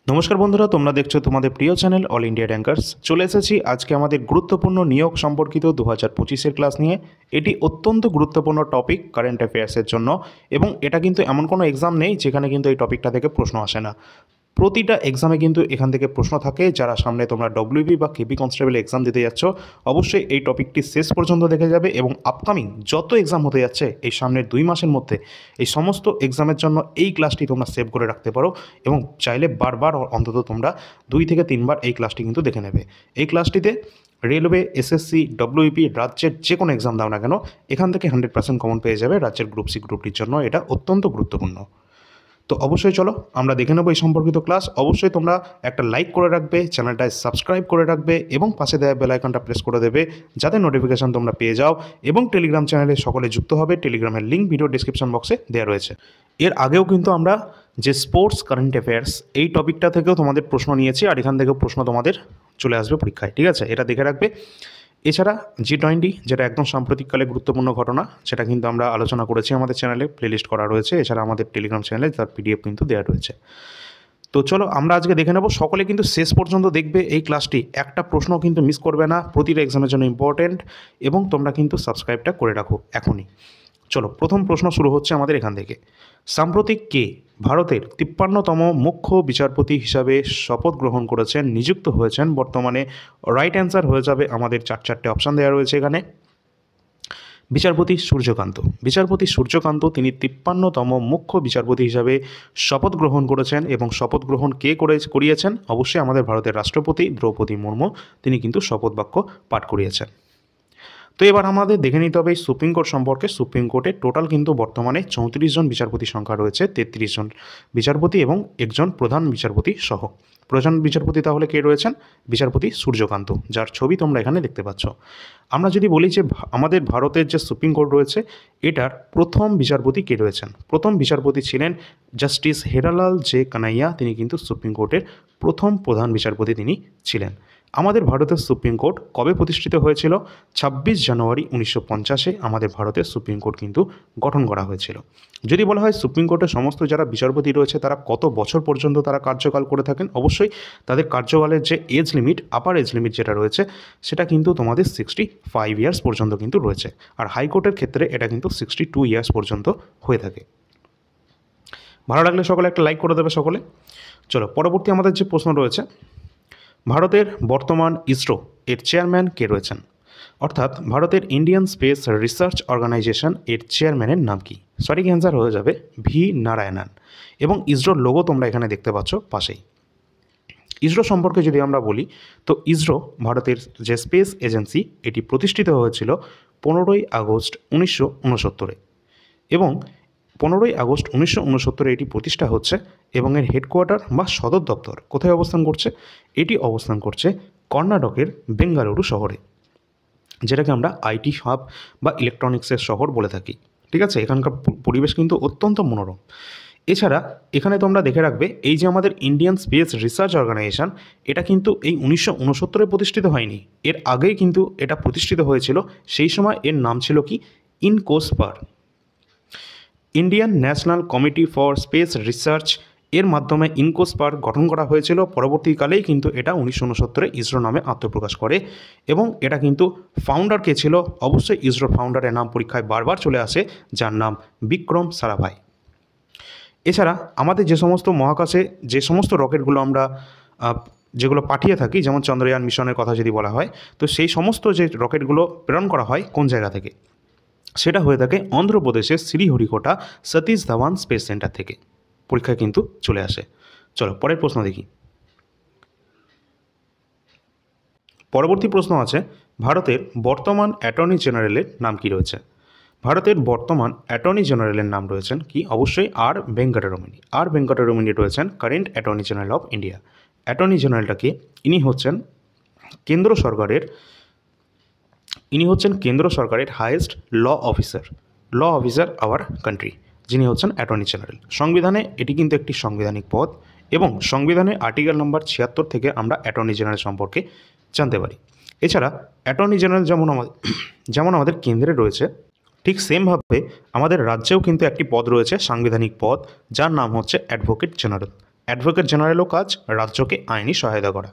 নমস্কার বন্ধুরা, তোমরা দেখছো তোমাদের প্রিয় চ্যানেল অল ইন্ডিয়া র্যাঙ্কার্স। চলে এসেছি আজকে আমাদের গুরুত্বপূর্ণ নিয়োগ সম্পর্কিত 2025-এর ক্লাস নিয়ে। এটি অত্যন্ত গুরুত্বপূর্ণ টপিক কারেন্ট অ্যাফেয়ার্সের জন্য, এবং এটা কিন্তু এমন কোনো এক্সাম নেই যেখানে কিন্তু এই টপিকটা থেকে প্রশ্ন আসে না। প্রতিটা এক্সামে কিন্তু এখান থেকে প্রশ্ন থাকে। যারা সামনে তোমরা ডব্লিউবি বা কেপি কনস্টেবল এক্সাম দিতে যাচ্ছ, অবশ্যই এই টপিকটি শেষ পর্যন্ত দেখে যাবে, এবং আপকামিং যত এক্সাম হতে যাচ্ছে এই সামনের 2 মাসের মধ্যে এই সমস্ত এক্সামের জন্য এই ক্লাসটি তোমরা সেভ করে রাখতে পারো, এবং চাইলে বারবার অন্তত তোমরা 2 থেকে 3 বার এই ক্লাসটি কিন্তু দেখে নেবে। এই ক্লাসটিতে রেলওয়ে, এসএসসি, ডব্লিউপি, রাজ্যের যে কোনো এক্সাম দাও না কেন, এখান থেকে 100% কমন পেয়ে যাবে। রাজ্যের গ্রুপ সি গ্রুপটির জন্য এটা অত্যন্ত গুরুত্বপূর্ণ। তো অবশ্যই চলো আমরা দেখে নেবো এই সম্পর্কিত ক্লাস। অবশ্যই তোমরা একটা লাইক করে রাখবে, চ্যানেলটায় সাবস্ক্রাইব করে রাখবে, এবং পাশে দেওয়া বেল আইকনটা প্রেস করে দেবে যাতে নোটিফিকেশন তোমরা পেয়ে যাও, এবং টেলিগ্রাম চ্যানেলে সকলে যুক্ত হবে। টেলিগ্রামের লিঙ্ক ভিডিও ডিসক্রিপশন বক্সে দেওয়া রয়েছে। এর আগেও কিন্তু আমরা যে স্পোর্টস কারেন্ট অ্যাফেয়ার্স এই টপিকটা থেকেও তোমাদের প্রশ্ন নিয়েছি, আর এখান থেকেও প্রশ্ন তোমাদের চলে আসবে পরীক্ষায়, ঠিক আছে? এটা দেখে রাখবে। এছাড়া G20, যেটা একদম সাম্প্রতিককালে গুরুত্বপূর্ণ ঘটনা, সেটা কিন্তু আমরা আলোচনা করেছি আমাদের চ্যানেলে, প্লেলিস্ট করা রয়েছে। এছাড়া আমাদের টেলিগ্রাম চ্যানেলে তার PDF কিন্তু দেওয়া রয়েছে। তো চলো আমরা আজকে দেখে নেব। সকলে কিন্তু শেষ পর্যন্ত দেখবে এই ক্লাসটি, একটা প্রশ্ন কিন্তু মিস করবে না, প্রতিটা এক্সামের জন্য ইম্পর্টেন্ট, এবং তোমরা কিন্তু সাবস্ক্রাইবটা করে রাখো এখনই। চলো, প্রথম প্রশ্ন শুরু হচ্ছে আমাদের এখান থেকে। সাম্প্রতিক কে ভারতের 53তম মুখ্য বিচারপতি হিসাবে শপথ গ্রহণ করেছেন, নিযুক্ত হয়েছেন? বর্তমানে রাইট অ্যান্সার হয়ে যাবে আমাদের 4টে অপশান দেওয়া রয়েছে এখানে। বিচারপতি সূর্যকান্ত। বিচারপতি সূর্যকান্ত তিনি 53তম মুখ্য বিচারপতি হিসাবে শপথ গ্রহণ করেছেন, এবং শপথ গ্রহণ কে করিয়েছেন? অবশ্যই আমাদের ভারতের রাষ্ট্রপতি দ্রৌপদী মুর্মু, তিনি কিন্তু শপথ বাক্য পাঠ করিয়েছেন। তো এবার আমাদের দেখে নিতে হবে এই সুপ্রিম কোর্ট সম্পর্কে। সুপ্রিম কোর্টে টোটাল কিন্তু বর্তমানে 34 জন বিচারপতি সংখ্যা রয়েছে, 33 জন বিচারপতি এবং একজন প্রধান বিচারপতি সহ। প্রধান বিচারপতি তাহলে কে রয়েছেন? বিচারপতি সূর্যকান্ত, যার ছবি তোমরা এখানে দেখতে পাচ্ছ। আমরা যদি বলি যে আমাদের ভারতের যে সুপ্রিম কোর্ট রয়েছে, এটার প্রথম বিচারপতি কে রয়েছেন? প্রথম বিচারপতি ছিলেন জাস্টিস হেরালাল জে কানাইয়া, তিনি কিন্তু সুপ্রিম কোর্টের প্রথম প্রধান বিচারপতি তিনি ছিলেন। আমাদের ভারতের সুপ্রিম কোর্ট কবে প্রতিষ্ঠিত হয়েছিল? 26 জানুয়ারি 1950-এ আমাদের ভারতের সুপ্রিম কোর্ট কিন্তু গঠন করা হয়েছিল। যদি বলা হয় সুপ্রিম কোর্টের সমস্ত যারা বিচারপতি রয়েছে তারা কত বছর পর্যন্ত তারা কার্যকাল করে থাকেন, অবশ্যই তাদের কার্যকালের যে age limit, upper age limit যেটা রয়েছে, সেটা কিন্তু তোমাদের 65 ইয়ার্স পর্যন্ত কিন্তু রয়েছে। আর হাইকোর্টের ক্ষেত্রে এটা কিন্তু 62 ইয়ার্স পর্যন্ত হয়ে থাকে। ভালো লাগলে সকলে একটা লাইক করে দেবে সকলে। চলো, পরবর্তী আমাদের যে প্রশ্ন রয়েছে, ভারতের বর্তমান ইসরো এর চেয়ারম্যান কে রয়েছেন? অর্থাৎ ভারতের ইন্ডিয়ান স্পেস রিসার্চ অর্গানাইজেশন এর চেয়ারম্যানের নাম কি? সঠিক অ্যান্সার হয়ে যাবে ভি নারায়ণন, এবং ইসরোর লোগো তোমরা এখানে দেখতে পাচ্ছ পাশেই। ইসরো সম্পর্কে যদি আমরা বলি, তো ইসরো ভারতের যে স্পেস এজেন্সি, এটি প্রতিষ্ঠিত হয়েছিল 15ই আগস্ট 1969-এ, এবং 15ই আগস্ট 1969-এ এটি প্রতিষ্ঠা হচ্ছে, এবং এর হেডকোয়ার্টার বা সদর দপ্তর কোথায় অবস্থান করছে? এটি অবস্থান করছে কর্ণাটকের বেঙ্গালুরু শহরে, যেটাকে আমরা আইটি হাব বা ইলেকট্রনিক্সের শহর বলে থাকি, ঠিক আছে? এখানকার পরিবেশ কিন্তু অত্যন্ত মনোরম। এছাড়া এখানে তোমরা দেখে রাখবে, এই যে আমাদের ইন্ডিয়ান স্পেস রিসার্চ অর্গানাইজেশন, এটা কিন্তু এই 1969-এ প্রতিষ্ঠিত হয়নি, এর আগেই কিন্তু এটা প্রতিষ্ঠিত হয়েছিল। সেই সময় এর নাম ছিল কি? INCOSPAR, Indian national committee for space research. এর মাধ্যমে ইনকোস্পার গঠন করা হয়েছিল। পরবর্তীকালেই কিন্তু এটা 1969-এ ইসরো নামে আত্মপ্রকাশ করে, এবং এটা কিন্তু ফাউন্ডার কে ছিল? অবশ্যই ইসরোর ফাউন্ডারের নাম পরীক্ষায় বারবার চলে আসে, যার নাম বিক্রম সারাভাই। এছাড়া আমাদের যে সমস্ত মহাকাশে যে সমস্ত রকেটগুলো আমরা যেগুলো পাঠিয়ে থাকি, যেমন চন্দ্রয়ান মিশনের কথা যদি বলা হয়, তো সেই সমস্ত যে রকেটগুলো প্রেরণ করা হয় কোন জায়গা থেকে? সেটা হয়ে থাকে অন্ধ্রপ্রদেশের শ্রীহরিকোটা সতীশ ধাওয়ান স্পেস সেন্টার থেকে। পরীক্ষায় কিন্তু চলে আসে। চলো পরের প্রশ্ন দেখি। পরবর্তী প্রশ্ন আছে, ভারতের বর্তমান অ্যাটর্নি জেনারেলের নাম কি রয়েছে? ভারতের বর্তমান অ্যাটর্নি জেনারেলের নাম রয়েছেন কি? অবশ্যই আর ভেঙ্কটরমণি। আর ভেঙ্কটরমণি রয়েছেন current attorney general of India. Attorney জেনারেলটাকে ইনি হচ্ছেন কেন্দ্র সরকারের highest law officer our country, যিনি হচ্ছেন অ্যাটর্নি জেনারেল। সংবিধানে এটি কিন্তু একটি সাংবিধানিক পদ, এবং সংবিধানে আর্টিকেল নম্বর 76 থেকে আমরা অ্যাটর্নি জেনারেল সম্পর্কে জানতে পারি। এছাড়া অ্যাটর্নি জেনারেল যেমন আমাদের কেন্দ্রে রয়েছে, ঠিক সেমভাবে আমাদের রাজ্যেও কিন্তু একটি পদ রয়েছে, সাংবিধানিক পদ, যার নাম হচ্ছে অ্যাডভোকেট জেনারেল। অ্যাডভোকেট জেনারেলও কাজ রাজ্যকে আইনি সহায়তা করা।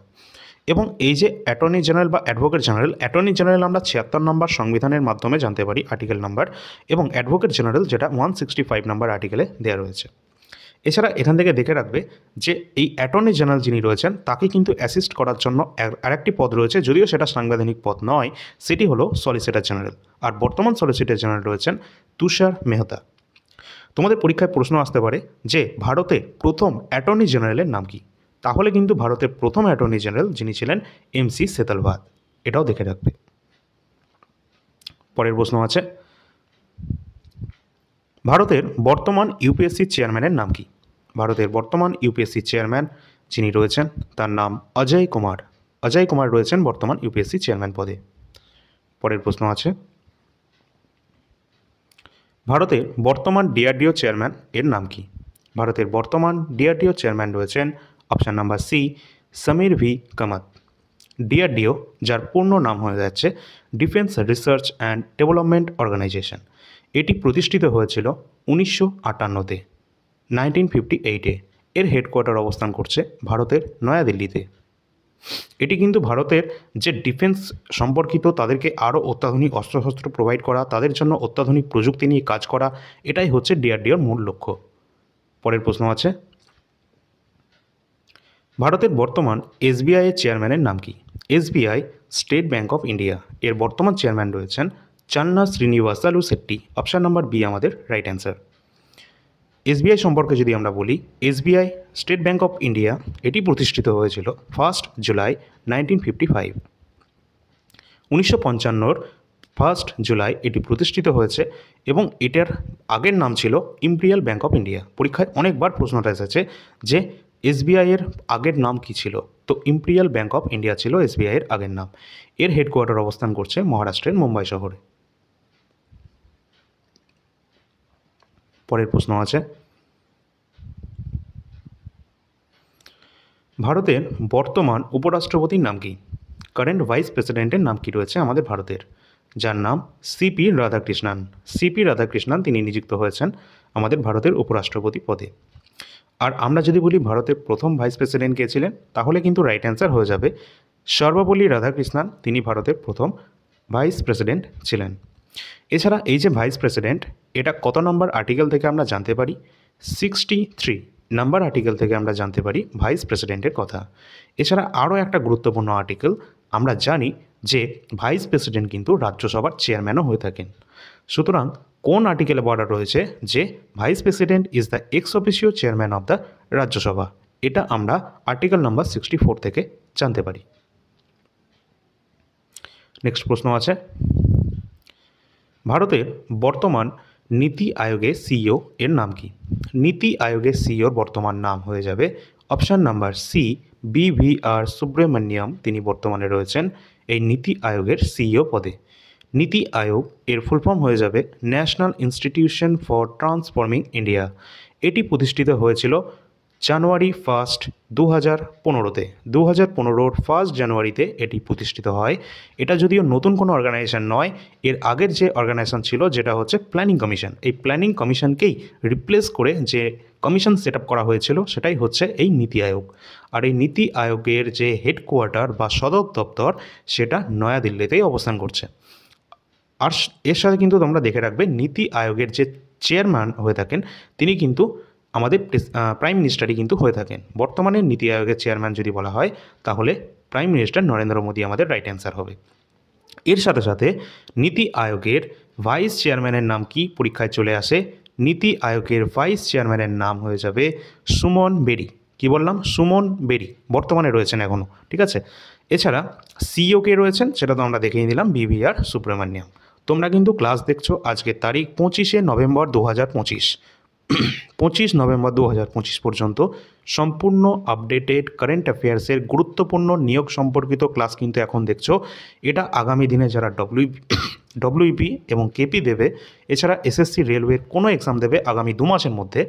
এবং এই যে অ্যাটর্নি জেনারেল বা অ্যাটর্নি জেনারেল আমরা 76 নম্বর সংবিধানের মাধ্যমে জানতে পারি আর্টিকেল নাম্বার, এবং অ্যাডভোকেট জেনারেল যেটা 165 নম্বর আর্টিকেলে দেওয়া রয়েছে। এছাড়া এখান থেকে দেখে রাখবে যে এই অ্যাটর্নি জেনারেল যিনি রয়েছেন তাকে কিন্তু অ্যাসিস্ট করার জন্য আরেকটি পদ রয়েছে, যদিও সেটা সাংবিধানিক পদ নয়, সেটি হলো সলিসিটর জেনারেল। আর বর্তমান সলিসিটর জেনারেল রয়েছেন তুষার মেহতা। তোমাদের পরীক্ষায় প্রশ্ন আসতে পারে যে ভারতে প্রথম অ্যাটর্নি জেনারেলের নাম কি? তাহলে কিন্তু ভারতের প্রথম অ্যাটর্নি জেনারেল যিনি ছিলেন MC সেতালবাদ, এটাও দেখে রাখবে। পরের প্রশ্ন আছে, ভারতের বর্তমান ইউপিএসসি চেয়ারম্যানের নাম কি? ভারতের বর্তমান ইউপিএসসি চেয়ারম্যান যিনি রয়েছেন তার নাম অজয় কুমার। অজয় কুমার রয়েছেন বর্তমান ইউপিএসসি চেয়ারম্যান পদে। পরের প্রশ্ন আছে, ভারতের বর্তমান DRDO চেয়ারম্যান এর নাম কি? ভারতের বর্তমান DRDO চেয়ারম্যান রয়েছেন option number C Samir V Kamat. DRDO যার পূর্ণ নাম হয়ে যাচ্ছে defence research and development organisation, এটি প্রতিষ্ঠিত হয়েছিল 1958-তে, 1958-এ। এর হেডকোয়ার্টার অবস্থান করছে ভারতের নয়াদিল্লিতে। এটি কিন্তু ভারতের যে ডিফেন্স সম্পর্কিত তাদেরকে আরও অত্যাধুনিক অস্ত্রশস্ত্র প্রোভাইড করা, তাদের জন্য অত্যাধুনিক প্রযুক্তি নিয়ে কাজ করা, এটাই হচ্ছে DRDOর মূল লক্ষ্য। পরের প্রশ্ন আছে, ভারতের বর্তমান SBI এর চেয়ারম্যানের নাম কি? SBI state bank of India, এর বর্তমান চেয়ারম্যান রয়েছেন Channa Srinivasulu Setty. Option number B আমাদের রাইট অ্যান্সার। SBI সম্পর্কে যদি আমরা বলি, SBI state bank of India এটি প্রতিষ্ঠিত হয়েছিল 1 জুলাই 1955। 1955-র 1 জুলাই এটি প্রতিষ্ঠিত হয়েছে এবং এটার আগের নাম ছিল ইম্পেরিয়াল ব্যাঙ্ক অফ ইন্ডিয়া। পরীক্ষায় অনেকবার প্রশ্নটা এসেছে যে SBI এর আগের নাম কি ছিল, তো ইম্পেরিয়াল ব্যাঙ্ক অফ ইন্ডিয়া ছিল SBI এর আগের নাম। এর হেডকোয়ার্টার অবস্থান করছে মহারাষ্ট্রের মুম্বাই শহরে। পরের প্রশ্ন আছে, ভারতের বর্তমান উপরাষ্ট্রপতির নাম কি? কারেন্ট ভাইস প্রেসিডেন্টের নাম কি রয়েছে আমাদের ভারতের? যার নাম CP রাধাকৃষ্ণান। CP রাধাকৃষ্ণান তিনি নিযুক্ত হয়েছেন আমাদের ভারতের উপরাষ্ট্রপতি পদে। আর আমরা যদি বলি ভারতের প্রথম ভাইস প্রেসিডেন্ট কে ছিলেন, তাহলে কিন্তু রাইট অ্যান্সার হয়ে যাবে সর্বপল্লী রাধাকৃষ্ণান, তিনি ভারতের প্রথম ভাইস প্রেসিডেন্ট ছিলেন। এছাড়া এই যে ভাইস প্রেসিডেন্ট, এটা কত নম্বর আর্টিকেল থেকে আমরা জানতে পারি? 63 নাম্বার আর্টিকেল থেকে আমরা জানতে পারি ভাইস প্রেসিডেন্টের কথা। এছাড়া আরও একটা গুরুত্বপূর্ণ আর্টিকেল, আমরা জানি যে ভাইস প্রেসিডেন্ট কিন্তু রাজ্যসভার চেয়ারম্যানও হয়ে থাকেন। সুতরাং কোন আর্টিকেলে বলা রয়েছে যে vice president is the x officio chairman of the Rajya Sabha? এটা আমরা আর্টিকেল নাম্বার 64 থেকে জানতে পারি। নেক্সট প্রশ্ন আছে, ভারতের বর্তমান নীতি আয়োগের CEO এর নাম কি? নীতি আয়োগের CEOর বর্তমান নাম হয়ে যাবে option number C BVR Subrahmanyam. তিনি বর্তমানে রয়েছেন এই নীতি আয়োগের CEO পদে। নীতি আয়োগ এর ফুল ফর্ম হয়ে যাবে national institution for transforming India. এটি প্রতিষ্ঠিত হয়েছিল জানুয়ারি 1, 2015-তে। 2015-র 1 জানুয়ারিতে এটি প্রতিষ্ঠিত হয়। এটা যদিও নতুন কোনো অর্গানাইজেশন নয়, এর আগের যে অর্গানাইজেশন ছিল যেটা হচ্ছে প্ল্যানিং কমিশন, এই প্ল্যানিং কমিশনকেই রিপ্লেস করে যে কমিশন সেট আপ করা হয়েছিল সেটাই হচ্ছে এই নীতি আয়োগ। আর এই নীতি আয়োগের যে হেডকোয়ার্টার বা সদর দপ্তর সেটা নয়াদিল্লিতেই অবস্থান করছে। আর এর সাথে কিন্তু তোমরা দেখে রাখবে নীতি আয়োগের যে চেয়ারম্যান হয়ে থাকেন তিনি কিন্তু আমাদের প্রাইম মিনিস্টারই কিন্তু হয়ে থাকেন। বর্তমানে নীতি আয়োগের চেয়ারম্যান যদি বলা হয় তাহলে প্রাইম মিনিস্টার নরেন্দ্র মোদী আমাদের রাইট অ্যান্সার হবে। এর সাথে সাথে নীতি আয়োগের ভাইস চেয়ারম্যানের নাম কি পরীক্ষায় চলে আসে? নীতি আয়োগের ভাইস চেয়ারম্যানের নাম হয়ে যাবে সুমন বেরি। কি বললাম? সুমন বেরি বর্তমানে রয়েছেন এখনও, ঠিক আছে। এছাড়া CEO কে রয়েছেন সেটা তো আমরা দেখেই দিলাম, BVR সুব্রমণিয়াম। তোমরা কিন্তু ক্লাস দেখছো, আজকের তারিখ 25শে নভেম্বর 2025। 25 নভেম্বর 2025 পর্যন্ত সম্পূর্ণ আপডেটেড কারেন্ট অ্যাফেয়ার্সের গুরুত্বপূর্ণ নিয়োগ সম্পর্কিত ক্লাস কিন্তু এখন দেখছো। এটা আগামী দিনে যারা WEP এবং KP দেবে, এছাড়া SSC রেলওয়ের কোনো এক্সাম দেবে আগামী 2 মাসের মধ্যে,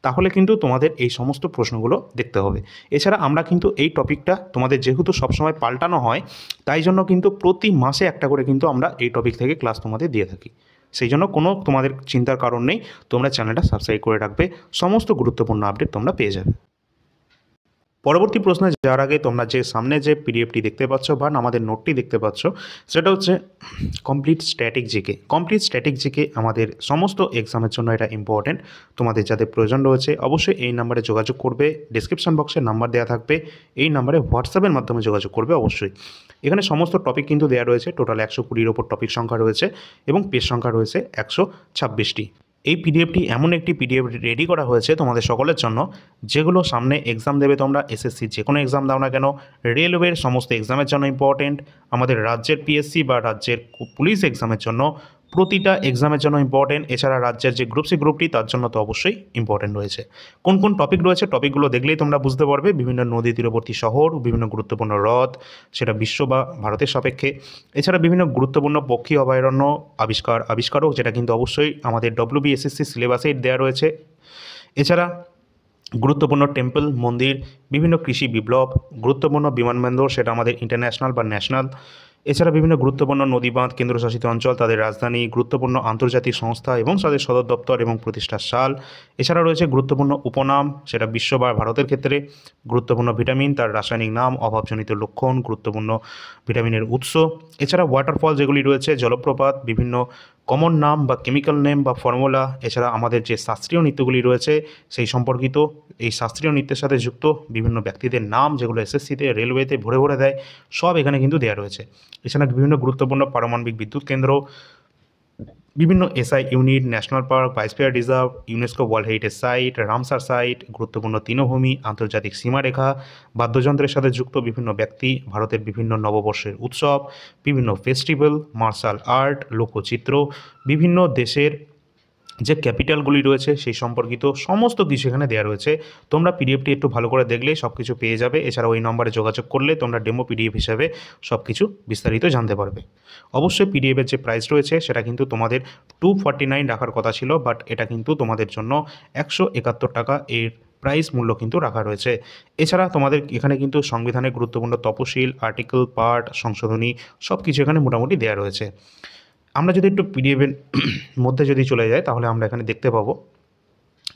তাহলে কিন্তু তোমাদের এই সমস্ত প্রশ্নগুলো দেখতে হবে। এছাড়া আমরা কিন্তু এই টপিকটা তোমাদের যেহেতু সবসময় পাল্টানো হয়, তাই জন্য কিন্তু প্রতি মাসে একটা করে কিন্তু আমরা এই টপিক থেকে ক্লাস তোমাদের দিয়ে থাকি। সেই জন্য কোনো তোমাদের চিন্তার কারণ নেই, তোমরা চ্যানেলটা সাবস্ক্রাইব করে রাখবে, সমস্ত গুরুত্বপূর্ণ আপডেট তোমরা পেয়ে যাবে। পরবর্তী প্রশ্নে যাওয়ার আগে তোমরা যে সামনে যে পিডিএফটি দেখতে পাচ্ছ বা আমাদের নোটটি দেখতে পাচ্ছ সেটা হচ্ছে complete static GK. Complete static GK আমাদের সমস্ত এক্সামের জন্য এটা ইম্পর্টেন্ট। তোমাদের যাদের প্রয়োজন রয়েছে অবশ্যই এই নাম্বারে যোগাযোগ করবে, ডিসক্রিপশন বক্সে নাম্বার দেওয়া থাকবে, এই নাম্বারে হোয়াটসঅ্যাপের মাধ্যমে যোগাযোগ করবে অবশ্যই। এখানে সমস্ত টপিক কিন্তু দেওয়া রয়েছে, টোটাল 120-র ওপর টপিক সংখ্যা রয়েছে এবং পেজ সংখ্যা রয়েছে 126টি। এই পিডিএফটি এমন একটি পিডিএফ রেডি করা হয়েছে তোমাদের সকলের জন্য, যেগুলো সামনে এক্সাম দেবে তোমরা, এসএসসি যে কোনো এক্সাম দাও না কেন, রেলওয়ের সমস্ত এক্সামের জন্য ইম্পর্টেন্ট, আমাদের রাজ্যের পিএসসি বা রাজ্যের পুলিশ এক্সামের জন্য, প্রতিটা এক্সামের জন্য ইম্পর্টেন্ট। এছাড়া রাজ্যের যে গ্রুপ সি গ্রুপটি তার জন্য তো অবশ্যই ইম্পর্টেন্ট রয়েছে। কোন কোন টপিক রয়েছে টপিকগুলো দেখলেই তোমরা বুঝতে পারবে। বিভিন্ন নদী তীরবর্তী শহর, বিভিন্ন গুরুত্বপূর্ণ হ্রদ, সেটা বিশ্ব বা ভারতের সাপেক্ষে, এছাড়া বিভিন্ন গুরুত্বপূর্ণ পক্ষী অভয়ারণ্য আবিষ্কারক, যেটা কিন্তু অবশ্যই আমাদের WBSSC সিলেবাসে দেওয়া রয়েছে। এছাড়া গুরুত্বপূর্ণ টেম্পল, মন্দির, বিভিন্ন কৃষি বিপ্লব, গুরুত্বপূর্ণ বিমানবন্দর, সেটা আমাদের ইন্টারন্যাশনাল বা ন্যাশনাল। এছাড়া বিভিন্ন গুরুত্বপূর্ণ নদীবাঁধ, কেন্দ্রশাসিত অঞ্চল, তাদের রাজধানী, গুরুত্বপূর্ণ আন্তর্জাতিক সংস্থা এবং তাদের সদর দপ্তর এবং প্রতিষ্ঠার সাল। এছাড়া রয়েছে গুরুত্বপূর্ণ উপনাম, সেটা বিশ্ব বা ভারতের ক্ষেত্রে, গুরুত্বপূর্ণ ভিটামিন, তার রাসায়নিক নাম, অভাবজনিত লক্ষণ, গুরুত্বপূর্ণ ভিটামিনের উৎস। এছাড়া ওয়াটারফল যেগুলি রয়েছে, জলপ্রপাত, বিভিন্ন কমন নাম বা কেমিক্যাল নেম বা ফর্মুলা। এছাড়া আমাদের যে শাস্ত্রীয় নৃত্যগুলি রয়েছে সেই সম্পর্কিত, এই শাস্ত্রীয় নৃত্যের সাথে যুক্ত বিভিন্ন ব্যক্তিদের নাম, যেগুলো এসএসসিতে রেলওয়েতে ভরে ভরে দেয়, সব এখানে কিন্তু দেওয়া রয়েছে। এছাড়া বিভিন্ন গুরুত্বপূর্ণ পারমাণবিক বিদ্যুৎ কেন্দ্র, বিভিন্ন SI unit, national park, biosphere reserve, UNESCO world heritage site, Ramsar site, গুরুত্বপূর্ণ তৃণভূমি, আন্তর্জাতিক সীমারেখা, বাদ্যযন্ত্রের সাথে যুক্ত বিভিন্ন ব্যক্তি, ভারতের বিভিন্ন নববর্ষের উৎসব, বিভিন্ন ফেস্টিভ্যাল, মার্শাল আর্ট, লোকচিত্র, বিভিন্ন দেশের যে ক্যাপিটালগুলি রয়েছে সেই সম্পর্কিত সমস্ত কিছু এখানে দেওয়া রয়েছে। তোমরা পিডিএফটি একটু ভালো করে দেখলে সব কিছু পেয়ে যাবে। এছাড়া ওই নম্বরে যোগাযোগ করলে তোমরা ডেমো পিডিএফ হিসাবে সব কিছু বিস্তারিত জানতে পারবে। অবশ্যই পিডিএফের যে প্রাইস রয়েছে সেটা কিন্তু তোমাদের 249 রাখার কথা ছিল, বাট এটা কিন্তু তোমাদের জন্য 171 টাকা এর প্রাইস মূল্য কিন্তু রাখা রয়েছে। এছাড়া তোমাদের এখানে কিন্তু সংবিধানের গুরুত্বপূর্ণ তফসিল, আর্টিকেল, পার্ট, সংশোধনী সব কিছু এখানে মোটামুটি দেওয়া রয়েছে। আমরা যদি একটু পিডিএফের মধ্যে যদি চলে যাই তাহলে আমরা এখানে দেখতে পাবো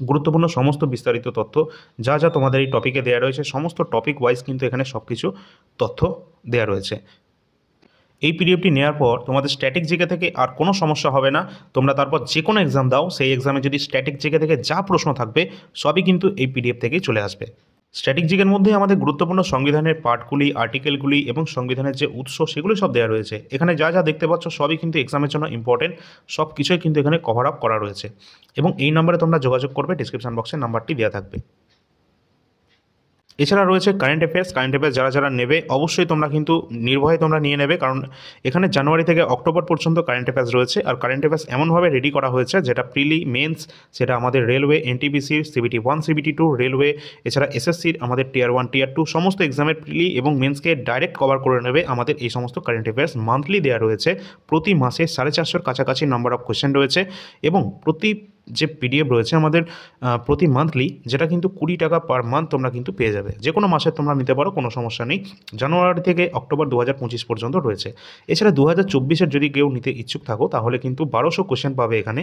গুরুত্বপূর্ণ সমস্ত বিস্তারিত তথ্য, যা যা তোমাদের এই টপিকে দেওয়া রয়েছে সমস্ত টপিক ওয়াইজ কিন্তু এখানে সব কিছু তথ্য দেওয়া রয়েছে। এই পিডিএফটি নেওয়ার পর তোমাদের স্ট্যাটিক জিকে থেকে আর কোনো সমস্যা হবে না। তোমরা তারপর যে কোনো এক্সাম দাও, সেই এক্সামে যদি স্ট্যাটিক জিকে থেকে যা প্রশ্ন থাকবে সবই কিন্তু এই পিডিএফ থেকেই চলে আসবে। স্ট্যাটিক জিকের মধ্যে আমাদের গুরুত্বপূর্ণ সংবিধানের পার্টগুলি, আর্টিকেলগুলি এবং সংবিধানের যে উৎস সেগুলো সব দেওয়া রয়েছে। এখানে যা যা দেখতে পাচ্ছ সবই কিন্তু এক্সামের জন্য ইম্পর্টেন্ট, সব কিছুই কিন্তু এখানে কভার আপ করা রয়েছে। এবং এই নম্বরে তোমরা যোগাযোগ করবে, ডিসক্রিপশন বক্সে নাম্বারটি দেওয়া থাকবে। এছাড়া রয়েছে কারেন্ট অ্যাফেয়ার্স যারা যারা নেবে অবশ্যই তোমরা কিন্তু নির্ভয়ে তোমরা নিয়ে নেবে, কারণ এখানে জানুয়ারি থেকে অক্টোবর পর্যন্ত কারেন্ট অ্যাফেয়ার্স রয়েছে। আর কারেন্ট অ্যাফেয়ার্স এমনভাবে রেডি করা হয়েছে যেটা প্রিলি, মেন্স, সেটা আমাদের রেলওয়ে, এনটিপিসির, CBT 1, CBT 2, রেলওয়ে, এছাড়া এসএসসির আমাদের টিয়ার 1, টিয়ার 2 সমস্ত এক্সামের প্রিলি এবং মেন্সকে ডাইরেক্ট কভার করে নেবে আমাদের এই সমস্ত কারেন্ট অ্যাফেয়ার্স। মান্থলি দেওয়া রয়েছে, প্রতি মাসে 450-র কাছাকাছি নাম্বার অফ কোয়েশ্চেন রয়েছে এবং প্রতি যে পিডিএফ রয়েছে আমাদের প্রতি মান্থলি, যেটা কিন্তু 20 টাকা পার মান্থ তোমরা কিন্তু পেয়ে যাবে। যে কোনো মাসে তোমরা নিতে পারো, কোনো সমস্যা নেই। জানুয়ারি থেকে অক্টোবর 2025 পর্যন্ত রয়েছে। এছাড়া 2024-এর যদি কেউ নিতে ইচ্ছুক থাকো তাহলে কিন্তু 1200 কোশ্চেন পাবে এখানে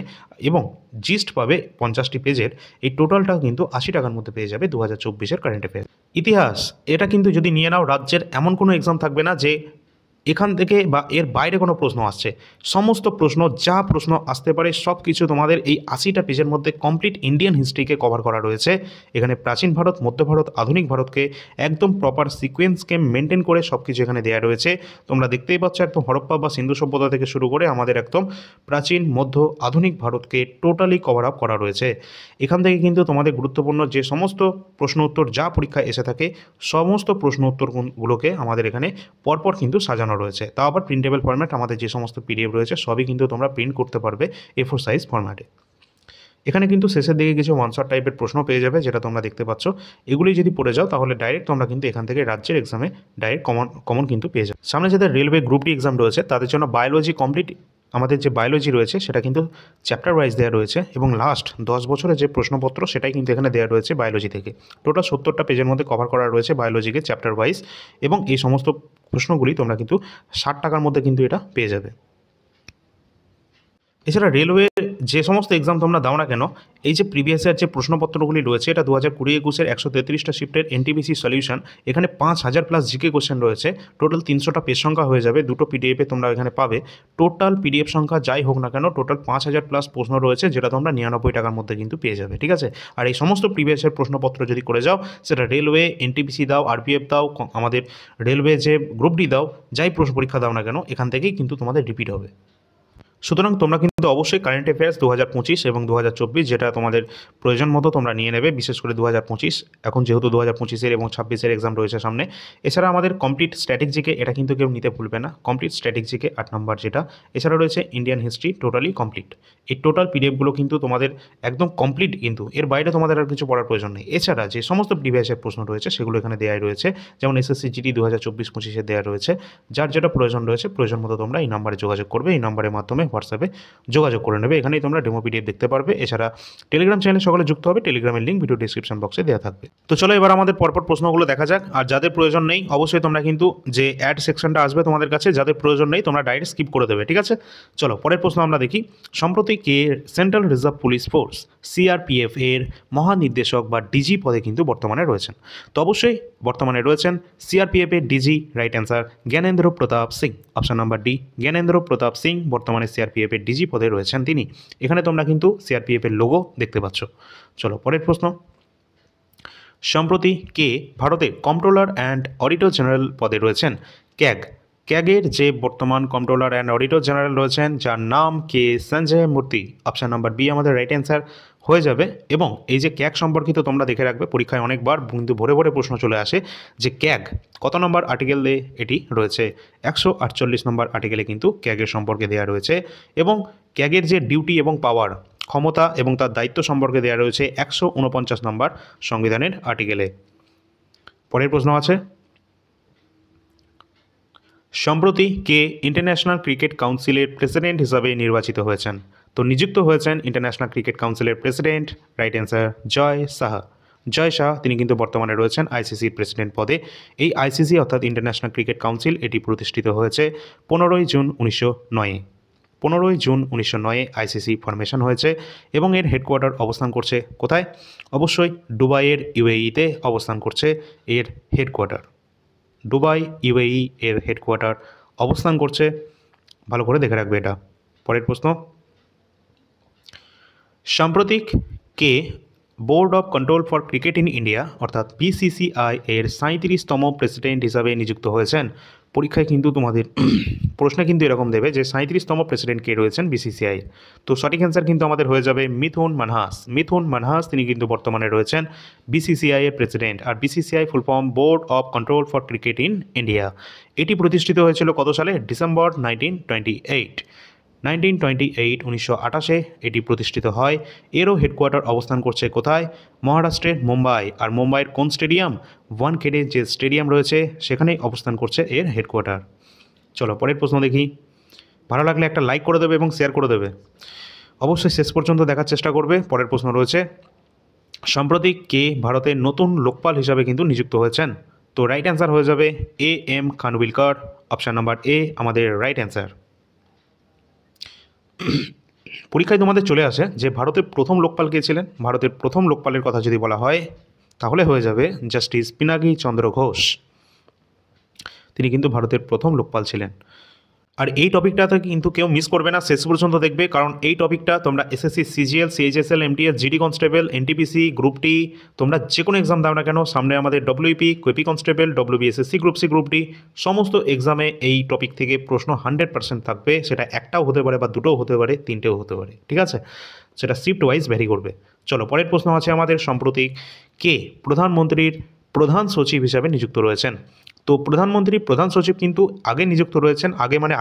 এবং জিস্ট পাবে 50টি পেজের। এই টোটালটা কিন্তু 80 টাকার মধ্যে পেয়ে যাবে 2024-এর কারেন্ট অ্যাফেয়ার্স। ইতিহাস, এটা কিন্তু যদি নিয়ে নাও, রাজ্যের এমন কোনো এক্সাম থাকবে না যে এখান থেকে বা এর বাইরে কোনো প্রশ্ন আসছে। সমস্ত প্রশ্ন, যা প্রশ্ন আসতে পারে সব কিছু তোমাদের এই 80টা পেজের মধ্যে কমপ্লিট ইন্ডিয়ান হিস্ট্রিকে কভার করা রয়েছে। এখানে প্রাচীন ভারত, মধ্য ভারত, আধুনিক ভারতকে একদম প্রপার সিকোয়েন্সকে মেনটেন করে সব কিছু এখানে দেওয়া রয়েছে। তোমরা দেখতেই পাচ্ছ একদম হরপ্পা বা সিন্ধু সভ্যতা থেকে শুরু করে আমাদের একদম প্রাচীন, মধ্য, আধুনিক ভারতকে টোটালি কভার আপ করা রয়েছে। এখান থেকে কিন্তু তোমাদের গুরুত্বপূর্ণ যে সমস্ত প্রশ্ন উত্তর যা পরীক্ষায় এসে থাকে সমস্ত প্রশ্ন উত্তরগুলোকে আমাদের এখানে পরপর কিন্তু সাজানো রয়েছে। তাও আবার প্রিন্টেবল ফরম্যাট, আমাদের যে সমস্ত পিডিএফ রয়েছে সবই কিন্তু তোমরা প্রিন্ট করতে পারবে A4 সাইজ ফরম্যাটে। এখানে কিন্তু শেষের দিকে কিছু ওয়ানশট টাইপের প্রশ্ন পেয়ে যাবে, যেটা তোমরা দেখতে পাচ্ছ। এগুলি যদি পড়ে যাও তাহলে ডাইরেক্ট তোমরা কিন্তু এখান থেকে রাজ্যের এক্সামে ডাইরেক্ট কমন কিন্তু পেয়ে যাবে। সামনে যাদের রেলওয়ে গ্রুপ ডি এক্সাম রয়েছে তাদের জন্য বায়োলজি কমপ্লিট, আমাদের যে বায়োলজি রয়েছে সেটা কিন্তু চ্যাপ্টার ওয়াইজ দেওয়া রয়েছে এবং লাস্ট 10 বছরের যে প্রশ্নপত্র সেটাই কিন্তু এখানে দেওয়া রয়েছে বায়োলজি থেকে। টোটাল 70টা পেজের মধ্যে কভার করা রয়েছে বায়োলজিকে চ্যাপ্টার ওয়াইজ এবং এই সমস্ত প্রশ্নগুলি তোমরা কিন্তু 60 টাকার মধ্যে কিন্তু এটা পেয়ে যাবে। এছাড়া রেলওয়ে যে সমস্ত এক্সাম তোমরা দাও না কেন, এই যে প্রিভিয়াস ইয়ার যে প্রশ্নপত্রগুলি রয়েছে, এটা 2020-21 133টা শিফটের এনটিপিসি সলিউশন, এখানে 5000+ জিকে কোশ্চেন রয়েছে, টোটাল 300টা পেজ সংখ্যা হয়ে যাবে, দুটো পিডিএফে তোমরা এখানে পাবে। টোটাল পিডিএফ সংখ্যা যাই হোক না কেন, টোটাল 5000+ প্রশ্ন রয়েছে, যেটা তোমরা 99 টাকার মধ্যে কিন্তু পেয়ে যাবে, ঠিক আছে। আর এই সমস্ত প্রিভিয়াস ইয়ার প্রশ্নপত্র যদি করে যাও, সেটা রেলওয়ে, এনটিপিসি দাও, আরপিএফ দাও, আমাদের রেলওয়ে যে গ্রুপ ডি দাও, যাই প্রশ্ন পরীক্ষা দাও না কেন, এখান থেকেই কিন্তু তোমাদের রিপিট হবে। সুতরাং তোমরা কিন্তু অবশ্যই কারেন্ট অ্যাফেয়ার্স 2025 এবং 2024 যেটা তোমাদের প্রয়োজন মতো তোমরা নিয়ে নেবে, বিশেষ করে 2025, এখন যেহেতু 2025-এর এবং 26-এর এক্সাম রয়েছে সামনে। এছাড়া আমাদের কমপ্লিট স্ট্র্যাটেজিকে, এটা কিন্তু কেউ নিতে ভুলবে না, কমপ্লিট স্ট্র্যাটেজিকে 8 নম্বর যেটা। এছাড়া রয়েছে ইন্ডিয়ান হিস্ট্রি, টোটালি কমপ্লিট। এই টোটাল পিডিএফগুলো কিন্তু তোমাদের একদম কমপ্লিট, কিন্তু এর বাইরে তোমাদের আর কিছু পড়ার প্রয়োজন নেই। এছাড়া যে সমস্ত প্রিভিয়াসের প্রশ্ন রয়েছে সেগুলো এখানে দেওয়াই রয়েছে, যেমন এসএসসি জিডি 2024-25-এ দেওয়া রয়েছে। যার যেটা প্রয়োজন রয়েছে, প্রয়োজন মতো তোমরা এই নাম্বারে যোগাযোগ করবে, এই নাম্বারের মাধ্যমে হোয়াটসঅ্যাপে যোগাযোগ করে নেবে। এখানেই তোমরা ডেমো পিডিএফ দেখতে পারবে। এছাড়া টেলিগ্রাম চ্যানেলে সকলে যুক্ত হবে, টেলিগ্রামের লিঙ্ক ভিডিও ডিসক্রিপশন বক্সে দেওয়া থাকবে। তো চলো এবার আমাদের পরপর প্রশ্নগুলো দেখা যাক। আর যাদের প্রয়োজন নেই, অবশ্যই তোমরা কিন্তু যে অ্যাড সেকশনটা আসবে তোমাদের কাছে, যাদের প্রয়োজন নেই তোমরা ডাইরেক্ট স্কিপ করে দেবে, ঠিক আছে। চলো পরের প্রশ্ন আমরা দেখি। সম্প্রতি কে central reserve police force CRPF এর মহানির্দেশক বা ডিজি পদে কিন্তু বর্তমানে রয়েছেন? তো অবশ্যই বর্তমানে রয়েছেন সিআরপিএফ এর DG, right answer Gyanendra Pratap Singh, option number D, Gyanendra Pratap Singh বর্তমানে সিআরপিএফ এর ডিজি পদে রয়েছেন তিনি। এখানে তোমরা কিন্তু সিআরপিএফ এর লোগো দেখতে পাচ্ছ। চলো পরের প্রশ্ন। সম্প্রতি কে ভারতের কন্ট্রোলার অ্যান্ড অডিটর জেনারেল পদে রয়েছেন? ক্যাগের যে বর্তমান কন্ট্রোলার অ্যান্ড অডিটর জেনারেল রয়েছেন, যার নাম কে সঞ্জয় মূর্তি, অপশন নাম্বার বি আমাদের রাইট অ্যান্সার হয়ে যাবে। এবং এই যে ক্যাগ সম্পর্কিত তোমরা দেখে রাখবে, পরীক্ষায় অনেকবার কিন্তু ভরে ভরে প্রশ্ন চলে আসে যে ক্যাগ কত নম্বর আর্টিকেলে এটি রয়েছে। 148 নম্বর আর্টিকেলে কিন্তু ক্যাগের সম্পর্কে দেওয়া রয়েছে, এবং ক্যাগের যে ডিউটি এবং পাওয়ার, ক্ষমতা এবং তার দায়িত্ব সম্পর্কে দেওয়া রয়েছে 149 নম্বর সংবিধানের আর্টিকেলে। পরের প্রশ্ন আছে। সম্প্রতি কে ইন্টারন্যাশনাল ক্রিকেট কাউন্সিলের প্রেসিডেন্ট হিসাবে নির্বাচিত হয়েছেন? তো নিযুক্ত হয়েছেন ইন্টারন্যাশনাল ক্রিকেট কাউন্সিলের প্রেসিডেন্ট, রাইট অ্যান্সার জয় শাহ। জয় শাহ তিনি কিন্তু বর্তমানে রয়েছেন আইসিসির প্রেসিডেন্ট পদে। এই আইসিসি অর্থাৎ ইন্টারন্যাশনাল ক্রিকেট কাউন্সিল, এটি প্রতিষ্ঠিত হয়েছে 15ই জুন 1909-এ। 15ই জুন 1909-এ আইসিসি ফরমেশন হয়েছে, এবং এর হেডকোয়ার্টার অবস্থান করছে কোথায়? অবশ্যই দুবাইয়ের ইউএইতে অবস্থান করছে এর হেডকোয়ার্টার। দুবাই ইউএই এর হেডকোয়ার্টার অবস্থান করছে, ভালো করে দেখে রাখবে এটা। পরের প্রশ্ন। সাম্প্রতিক কে board of control for cricket in India অর্থাৎ বিসিসিআই এর 37তম প্রেসিডেন্ট হিসাবে নিযুক্ত হয়েছেন? পরীক্ষায় কিন্তু তোমাদের প্রশ্নে কিন্তু এরকম দেবে যে 37তম প্রেসিডেন্ট কে রয়েছেন বিসিসিআই। তো সঠিক অ্যান্সার কিন্তু আমাদের হয়ে যাবে মিথুন মানহাস। মিথুন মানহাস তিনি কিন্তু বর্তমানে রয়েছেন বিসিসিআই এর প্রেসিডেন্ট। আর BCCI full form board of control for cricket in India. এটি প্রতিষ্ঠিত হয়েছিল কত সালে? ডিসেম্বর 1928। 1928 এটি প্রতিষ্ঠিত হয়। এরও হেডকোয়ার্টার অবস্থান করছে কোথায়? মহারাষ্ট্রের মুম্বাই। আর মুম্বাইয়ের কোন স্টেডিয়াম? ওয়ানখেড়ে যে স্টেডিয়াম রয়েছে সেখানেই অবস্থান করছে এর হেডকোয়ার্টার। চলো পরের প্রশ্ন দেখি। ভালো লাগলে একটা লাইক করে দেবে এবং শেয়ার করে দেবে, অবশ্যই শেষ পর্যন্ত দেখার চেষ্টা করবে। পরের প্রশ্ন রয়েছে। সম্প্রতি কে ভারতের নতুন লোকপাল হিসাবে কিন্তু নিযুক্ত হয়েছেন? তো রাইট অ্যান্সার হয়ে যাবে M Khanwilkar, option number A আমাদের রাইট অ্যান্সার। পরীক্ষায় তোমাদের চলে আসে যে ভারতের প্রথম লোকপাল কে ছিলেন। ভারতের প্রথম লোকপালের কথা যদি বলা হয় তাহলে হয়ে যাবে জাস্টিস পিনাকি চন্দ্র ঘোষ। তিনি কিন্তু ভারতের প্রথম লোকপাল ছিলেন। আর এই টপিকটাতে কিন্তু কেউ মিস করবে না, শেষ পর্যন্ত দেখবে, কারণ এই টপিকটা তোমরা SSC CGL, CHSL, MTS, GD constable, NTPC, group টি, তোমরা যে কোনো এক্সাম দাও না কেন, সামনে আমাদের WP, KP constable, WBSSC group C, group D, সমস্ত এক্সামে এই টপিক থেকে প্রশ্ন 100% থাকবে। সেটা একটাও হতে পারে বা দুটোও হতে পারে, তিনটেও হতে পারে, ঠিক আছে। সেটা শিফট ওয়াইজ ভ্যারি করবে। চলো পরের প্রশ্ন আছে আমাদের। সম্প্রতি কে প্রধানমন্ত্রীর প্রধান সচিব হিসাবে নিযুক্ত রয়েছেন? তো প্রধানমন্ত্রী প্রধান সচিব কিন্তু আগে নিযুক্ত রয়েছেন,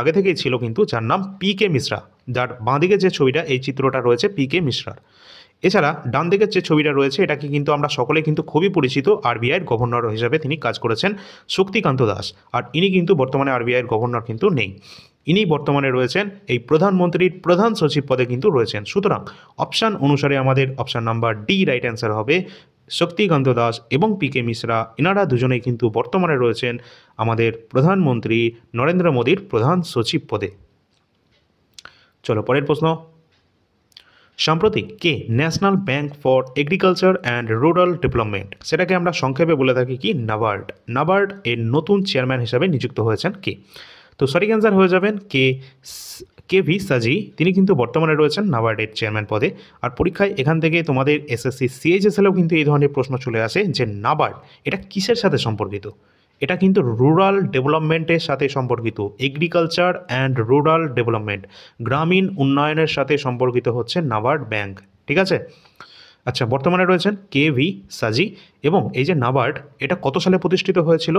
আগে থেকেই ছিল কিন্তু, যার নাম পি.কে. মিশ্রা। যার বাঁদিকে যে ছবিটা, এই চিত্রটা রয়েছে পি.কে. মিশ্রার। এছাড়া ডান দিকের যে ছবিটা রয়েছে, এটাকে কিন্তু আমরা সকলে কিন্তু খুবই পরিচিত, আরবিআইয়ের গভর্নর হিসাবে তিনি কাজ করেছেন শক্তিকান্ত দাস। আর ইনি কিন্তু বর্তমানে আরবিআইয়ের গভর্নর কিন্তু নেই, ইনি বর্তমানে রয়েছেন এই প্রধানমন্ত্রীর প্রধান সচিব পদে কিন্তু রয়েছেন। সুতরাং অপশান অনুসারে আমাদের option number D right answer হবে। শক্তিকান্ত দাস এবং পি.কে. মিশ্রা, এনারা দুজনেই কিন্তু বর্তমানে রয়েছেন আমাদের প্রধানমন্ত্রী নরেন্দ্র মোদীর প্রধান সচিব পদে। চলো পরের প্রশ্ন। সম্প্রতি কে national bank for agriculture and rural development, সেটাকে আমরা সংক্ষেপে বলে থাকি কি নাবার্ড, নাবার্ড এর নতুন চেয়ারম্যান হিসাবে নিযুক্ত হয়েছেন কে? তো সঠিক অ্যান্সার হয়ে যাবেন কে ভি সাজি, তিনি কিন্তু বর্তমানে রয়েছেন নাবার্ডের চেয়ারম্যান পদে। আর পরীক্ষায় এখান থেকে তোমাদের এসএসসি সিএইচএসএলেও কিন্তু এই ধরনের প্রশ্ন চলে আসে যে নাবার্ড এটা কিসের সাথে সম্পর্কিত। এটা কিন্তু রুরাল ডেভেলপমেন্টের সাথে সম্পর্কিত, এগ্রিকালচার অ্যান্ড রুরাল ডেভেলপমেন্ট, গ্রামীণ উন্নয়নের সাথে সম্পর্কিত হচ্ছে নাবার্ড ব্যাংক, ঠিক আছে। আচ্ছা, বর্তমানে রয়েছেন কে ভি সাজি। এবং এই যে নাবার্ড এটা কত সালে প্রতিষ্ঠিত হয়েছিল?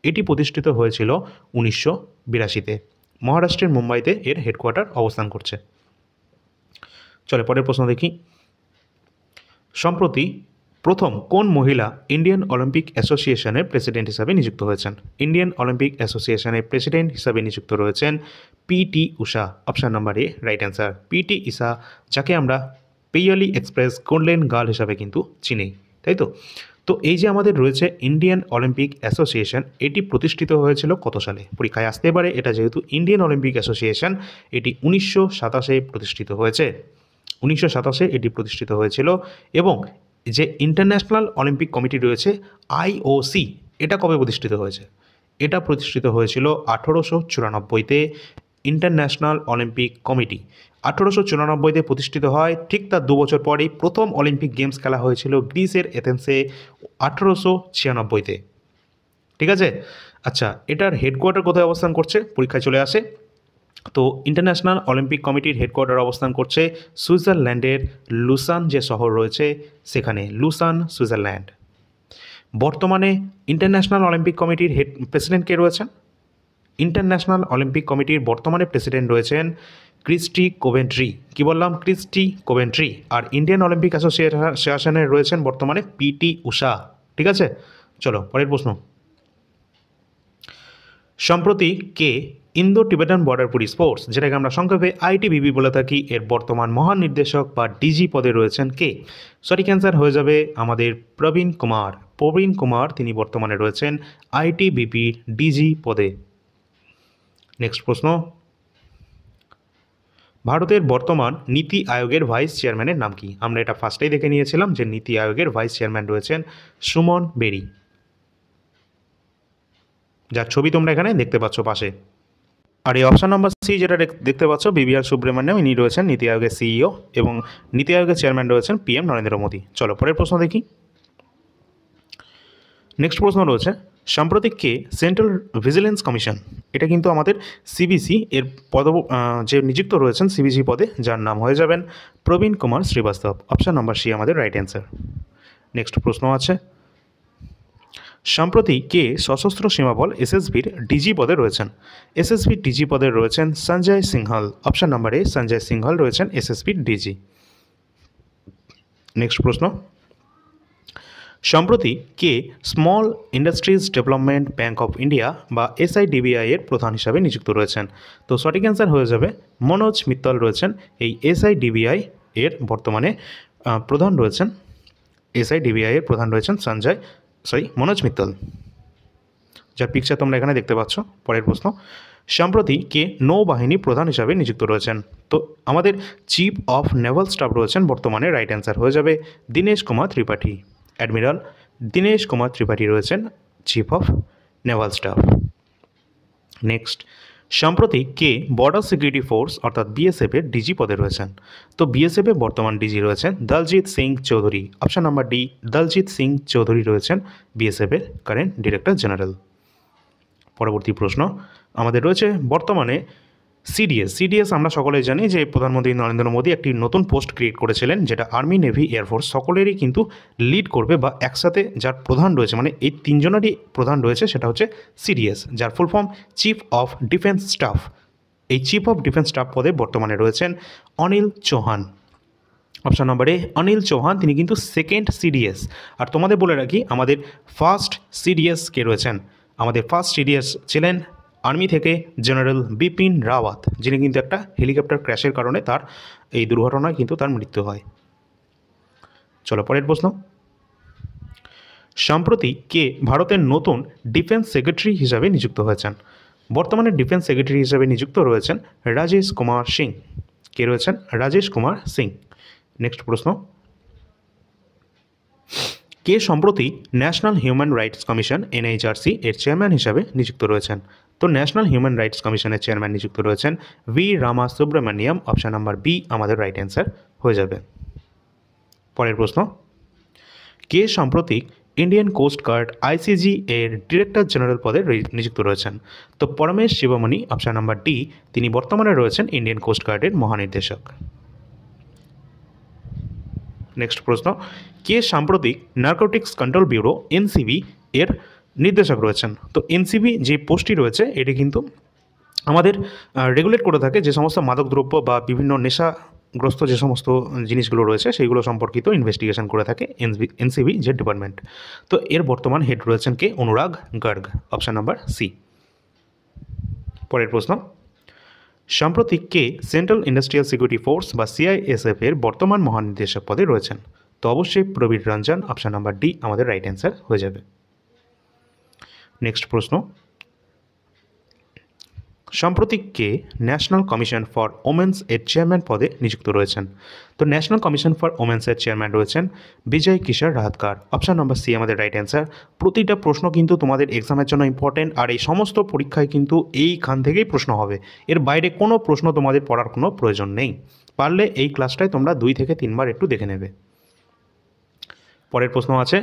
এটি প্রতিষ্ঠিত হয়েছিল 1982-তে। মহারাষ্ট্রের মুম্বাইতে এর হেডকোয়ার্টার অবস্থান করছে। চলে পরের প্রশ্ন দেখি। সম্প্রতি প্রথম কোন মহিলা ইন্ডিয়ান অলিম্পিক অ্যাসোসিয়েশনের প্রেসিডেন্ট হিসাবে নিযুক্ত হয়েছেন? ইন্ডিয়ান অলিম্পিক অ্যাসোসিয়েশনের প্রেসিডেন্ট হিসাবে নিযুক্ত রয়েছেন PT Usha. Option number A right answer, PT Usha, যাকে আমরা পিয়ালি এক্সপ্রেস গোল্ডেন গার্ল হিসাবে কিন্তু চিনি, তাই তো? তো এই যে আমাদের রয়েছে ইন্ডিয়ান অলিম্পিক অ্যাসোসিয়েশন, এটি প্রতিষ্ঠিত হয়েছিল কত সালে? পরীক্ষায় আসতে পারে, এটা যেহেতু ইন্ডিয়ান অলিম্পিক অ্যাসোসিয়েশন, এটি 1927-এ প্রতিষ্ঠিত হয়েছে। 1927-এ এটি প্রতিষ্ঠিত হয়েছিল। এবং যে ইন্টারন্যাশনাল অলিম্পিক কমিটি রয়েছে আইওসি, এটা কবে প্রতিষ্ঠিত হয়েছে? এটা প্রতিষ্ঠিত হয়েছিল 1894-তে। ইন্টারন্যাশনাল অলিম্পিক কমিটি 1894-তে প্রতিষ্ঠিত হয়। ঠিক তার 2 বছর পরেই প্রথম অলিম্পিক গেমস খেলা হয়েছিল গ্রিসের এথেন্সে 1896-তে, ঠিক আছে। আচ্ছা, এটার হেডকোয়ার্টার কোথায় অবস্থান করছে? পরীক্ষায় চলে আসে। তো ইন্টারন্যাশনাল অলিম্পিক কমিটির হেডকোয়ার্টার অবস্থান করছে সুইজারল্যান্ডের লুসান যে শহর রয়েছে সেখানে, লুসান, সুইজারল্যান্ড। বর্তমানে ইন্টারন্যাশনাল অলিম্পিক কমিটির প্রেসিডেন্ট কে রয়েছেন? ইন্টারন্যাশনাল অলিম্পিক কমিটির বর্তমানে প্রেসিডেন্ট রয়েছেন ক্রিস্টি কোভেন্ট্রি। কি বললাম? Kirsty Coventry. আর ইন্ডিয়ান অলিম্পিক অ্যাসোসিয়েশনের রয়েছেন বর্তমানে পিটি ঊষা, ঠিক আছে। চলো পরের প্রশ্ন। সম্প্রতি কে Indo Tibetan border police force, যেটাকে আমরা সংক্ষেপে আইটিবিপি বলে থাকি, এর বর্তমান মহানির্দেশক বা ডিজি পদে রয়েছেন কে? সঠিক অ্যান্সার হয়ে যাবে আমাদের প্রবীণ কুমার। প্রবীণ কুমার তিনি বর্তমানে রয়েছেন আইটিবিপির ডিজি পদে। নেক্সট প্রশ্ন। ভারতের বর্তমান নীতি আয়োগের ভাইস চেয়ারম্যানের নাম কি? আমরা এটা ফার্স্টেই দেখে নিয়েছিলাম যে নীতি আয়োগের ভাইস চেয়ারম্যান রয়েছেন সুমন বেরি, যার ছবি তোমরা এখানে দেখতে পাচ্ছ পাশে। আর এই অপশান নাম্বার সি যেটা দেখতে পাচ্ছ, বিবিআর সুব্রহ্মণ্যম, ইনি রয়েছেন নীতি আয়োগের সিইও এবং নীতি আয়োগের চেয়ারম্যান রয়েছেন পিএম নরেন্দ্র মোদী। চলো পরের প্রশ্ন দেখি। নেক্সট প্রশ্ন রয়েছে, সাম্প্রতিক কে সেন্ট্রাল ভিজিলেন্স কমিশন, এটা কিন্তু আমাদের সিবিসি এর যে নিযুক্ত রয়েছেন সিবিসি পদে, যার নাম হয়ে যাবেন Praveen Kumar Srivastava. Option number C আমাদের রাইট অ্যান্সার। নেক্সট প্রশ্ন আছে, সম্প্রতি কে সশস্ত্র সীমাবল এসএসবির ডিজি পদে রয়েছেন? এসএসবির ডিজি পদে রয়েছেন Sanjay Singhal. Option number A Sanjay Singhal রয়েছেন এসএসবির ডিজি। নেক্সট প্রশ্ন, সম্প্রতি কে small industries development bank of India বা এসআইডিবিআই এর প্রধান হিসাবে নিযুক্ত রয়েছেন? তো সঠিক অ্যান্সার হয়ে যাবে মনোজ মিত্তল রয়েছেন এই এসআইডিবিআই এর বর্তমানে প্রধান রয়েছেন। এসআইডিবিআই এর প্রধান রয়েছেন মনোজ মিত্তল, যার পিকচার তোমরা এখানে দেখতে পাচ্ছ। পরের প্রশ্ন, সম্প্রতি কে নৌবাহিনী প্রধান হিসাবে নিযুক্ত রয়েছেন? তো আমাদের চিফ অফ নেভাল স্টাফ রয়েছেন বর্তমানে, রাইট অ্যান্সার হয়ে যাবে দীনেশ কুমার ত্রিপাঠী। অ্যাডমিরাল দীনেশ কুমার ত্রিপাঠী রয়েছেন chief of Naval staff. Next, সম্প্রতি কে বর্ডার সিকিউরিটি ফোর্স অর্থাৎ বিএসএফ এর ডিজি পদে রয়েছেন? তো বিএসএফ এর বর্তমান ডিজি রয়েছেন Daljit Singh Chowdhury. Option number D Daljit Singh Chowdhury রয়েছেন বিএসএফ এর কারেন্ট ডিরেক্টর জেনারেল। পরবর্তী প্রশ্ন আমাদের রয়েছে, বর্তমানে সিডিএস আমরা সকলেই জানি যে প্রধানমন্ত্রী নরেন্দ্র মোদী একটি নতুন পোস্ট ক্রিয়েট করেছিলেন, যেটা আর্মি, নেভি, এয়ারফোর্স সকলেরই কিন্তু লিড করবে বা একসাথে যার প্রধান রয়েছে, মানে এই তিনজনেরই প্রধান রয়েছে, সেটা হচ্ছে সিডিএস, যার full form chief of defence staff. এই চিফ অফ ডিফেন্স স্টাফ পদে বর্তমানে রয়েছেন অনিল চৌহান। অপশান নম্বরে অনিল চৌহান, তিনি কিন্তু সেকেন্ড সিডিএস। আর তোমাদের বলে রাখি আমাদের ফার্স্ট সিডিএস কে রয়েছেন? আমাদের ফার্স্ট সিডিএস ছিলেন আর্মি থেকে জেনারেল বিপিন রাওয়াত, যিনি কিন্তু একটা হেলিকপ্টার ক্র্যাশের কারণে তার এই দুর্ঘটনায় কিন্তু তার মৃত্যু হয়। চলো পরের প্রশ্ন, সম্প্রতি কে ভারতের নতুন ডিফেন্স সেক্রেটারি হিসাবে নিযুক্ত হয়েছেন? বর্তমানে ডিফেন্স সেক্রেটারি হিসাবে নিযুক্ত রয়েছেন রাজেশ কুমার সিং। কে রয়েছেন? রাজেশ কুমার সিং। নেক্সট প্রশ্ন, কে সম্প্রতি national human rights commission NHRC এর চেয়ারম্যান হিসাবে নিযুক্ত রয়েছেন? তো ন্যাশনাল হিউম্যান রাইটস কমিশনের চেয়ারম্যান নিযুক্ত রয়েছেন ভি রামা সুব্রমণিয়াম। অপশান নাম্বার বি আমাদের রাইট অ্যান্সার হয়ে যাবে। পরের প্রশ্ন, কে সাম্প্রতিক ইন্ডিয়ান কোস্ট গার্ড আইসিজি এর ডিরেক্টর জেনারেল পদে নিযুক্ত রয়েছেন? তো পরমেশ শিবমণি। অপশান নাম্বার ডি, তিনি বর্তমানে রয়েছেন ইন্ডিয়ান কোস্ট গার্ডের মহানির্দেশক। নেক্সট প্রশ্ন, কে সাম্প্রতিক নার্কোটিক্স কন্ট্রোল ব্যুরো এনসিবি এর নির্দেশক রয়েছেন? তো এনসিবি যে পোস্টটি রয়েছে এটি কিন্তু আমাদের রেগুলেট করে থাকে যে সমস্ত মাদকদ্রব্য বা বিভিন্ন নেশাগ্রস্ত যে সমস্ত জিনিসগুলো রয়েছে সেইগুলো সম্পর্কিত ইনভেস্টিগেশন করে থাকে এনসিবি যে ডিপার্টমেন্ট। তো এর বর্তমান হেড রয়েছেন কে? Anurag Garg. Option number C. পরের প্রশ্ন, সম্প্রতি কে সেন্ট্রাল ইন্ডাস্ট্রিয়াল সিকিউরিটি ফোর্স বা সিআইএসএফ এর বর্তমান মহানির্দেশক পদে রয়েছেন? তো অবশ্যই Prabir Ranjan. Option number D আমাদের রাইট অ্যান্সার হয়ে যাবে। নেক্সট প্রশ্ন, সম্প্রতি কে ন্যাশনাল কমিশন ফর ওমেন্স এর চেয়ারম্যান পদে নিযুক্ত রয়েছেন? তো ন্যাশনাল কমিশন ফর ওমেন্সের চেয়ারম্যান রয়েছেন Vijay Kishore Rahatkar. Option number C আমাদের রাইট অ্যান্সার। প্রতিটা প্রশ্ন কিন্তু তোমাদের এক্সামের জন্য ইম্পর্টেন্ট, আর এই সমস্ত পরীক্ষায় কিন্তু এইখান থেকেই প্রশ্ন হবে, এর বাইরে কোনো প্রশ্ন তোমাদের পড়ার কোনো প্রয়োজন নেই। পারলে এই ক্লাসটায় তোমরা 2 থেকে 3 বার একটু দেখে নেবে। পরের প্রশ্ন আছে,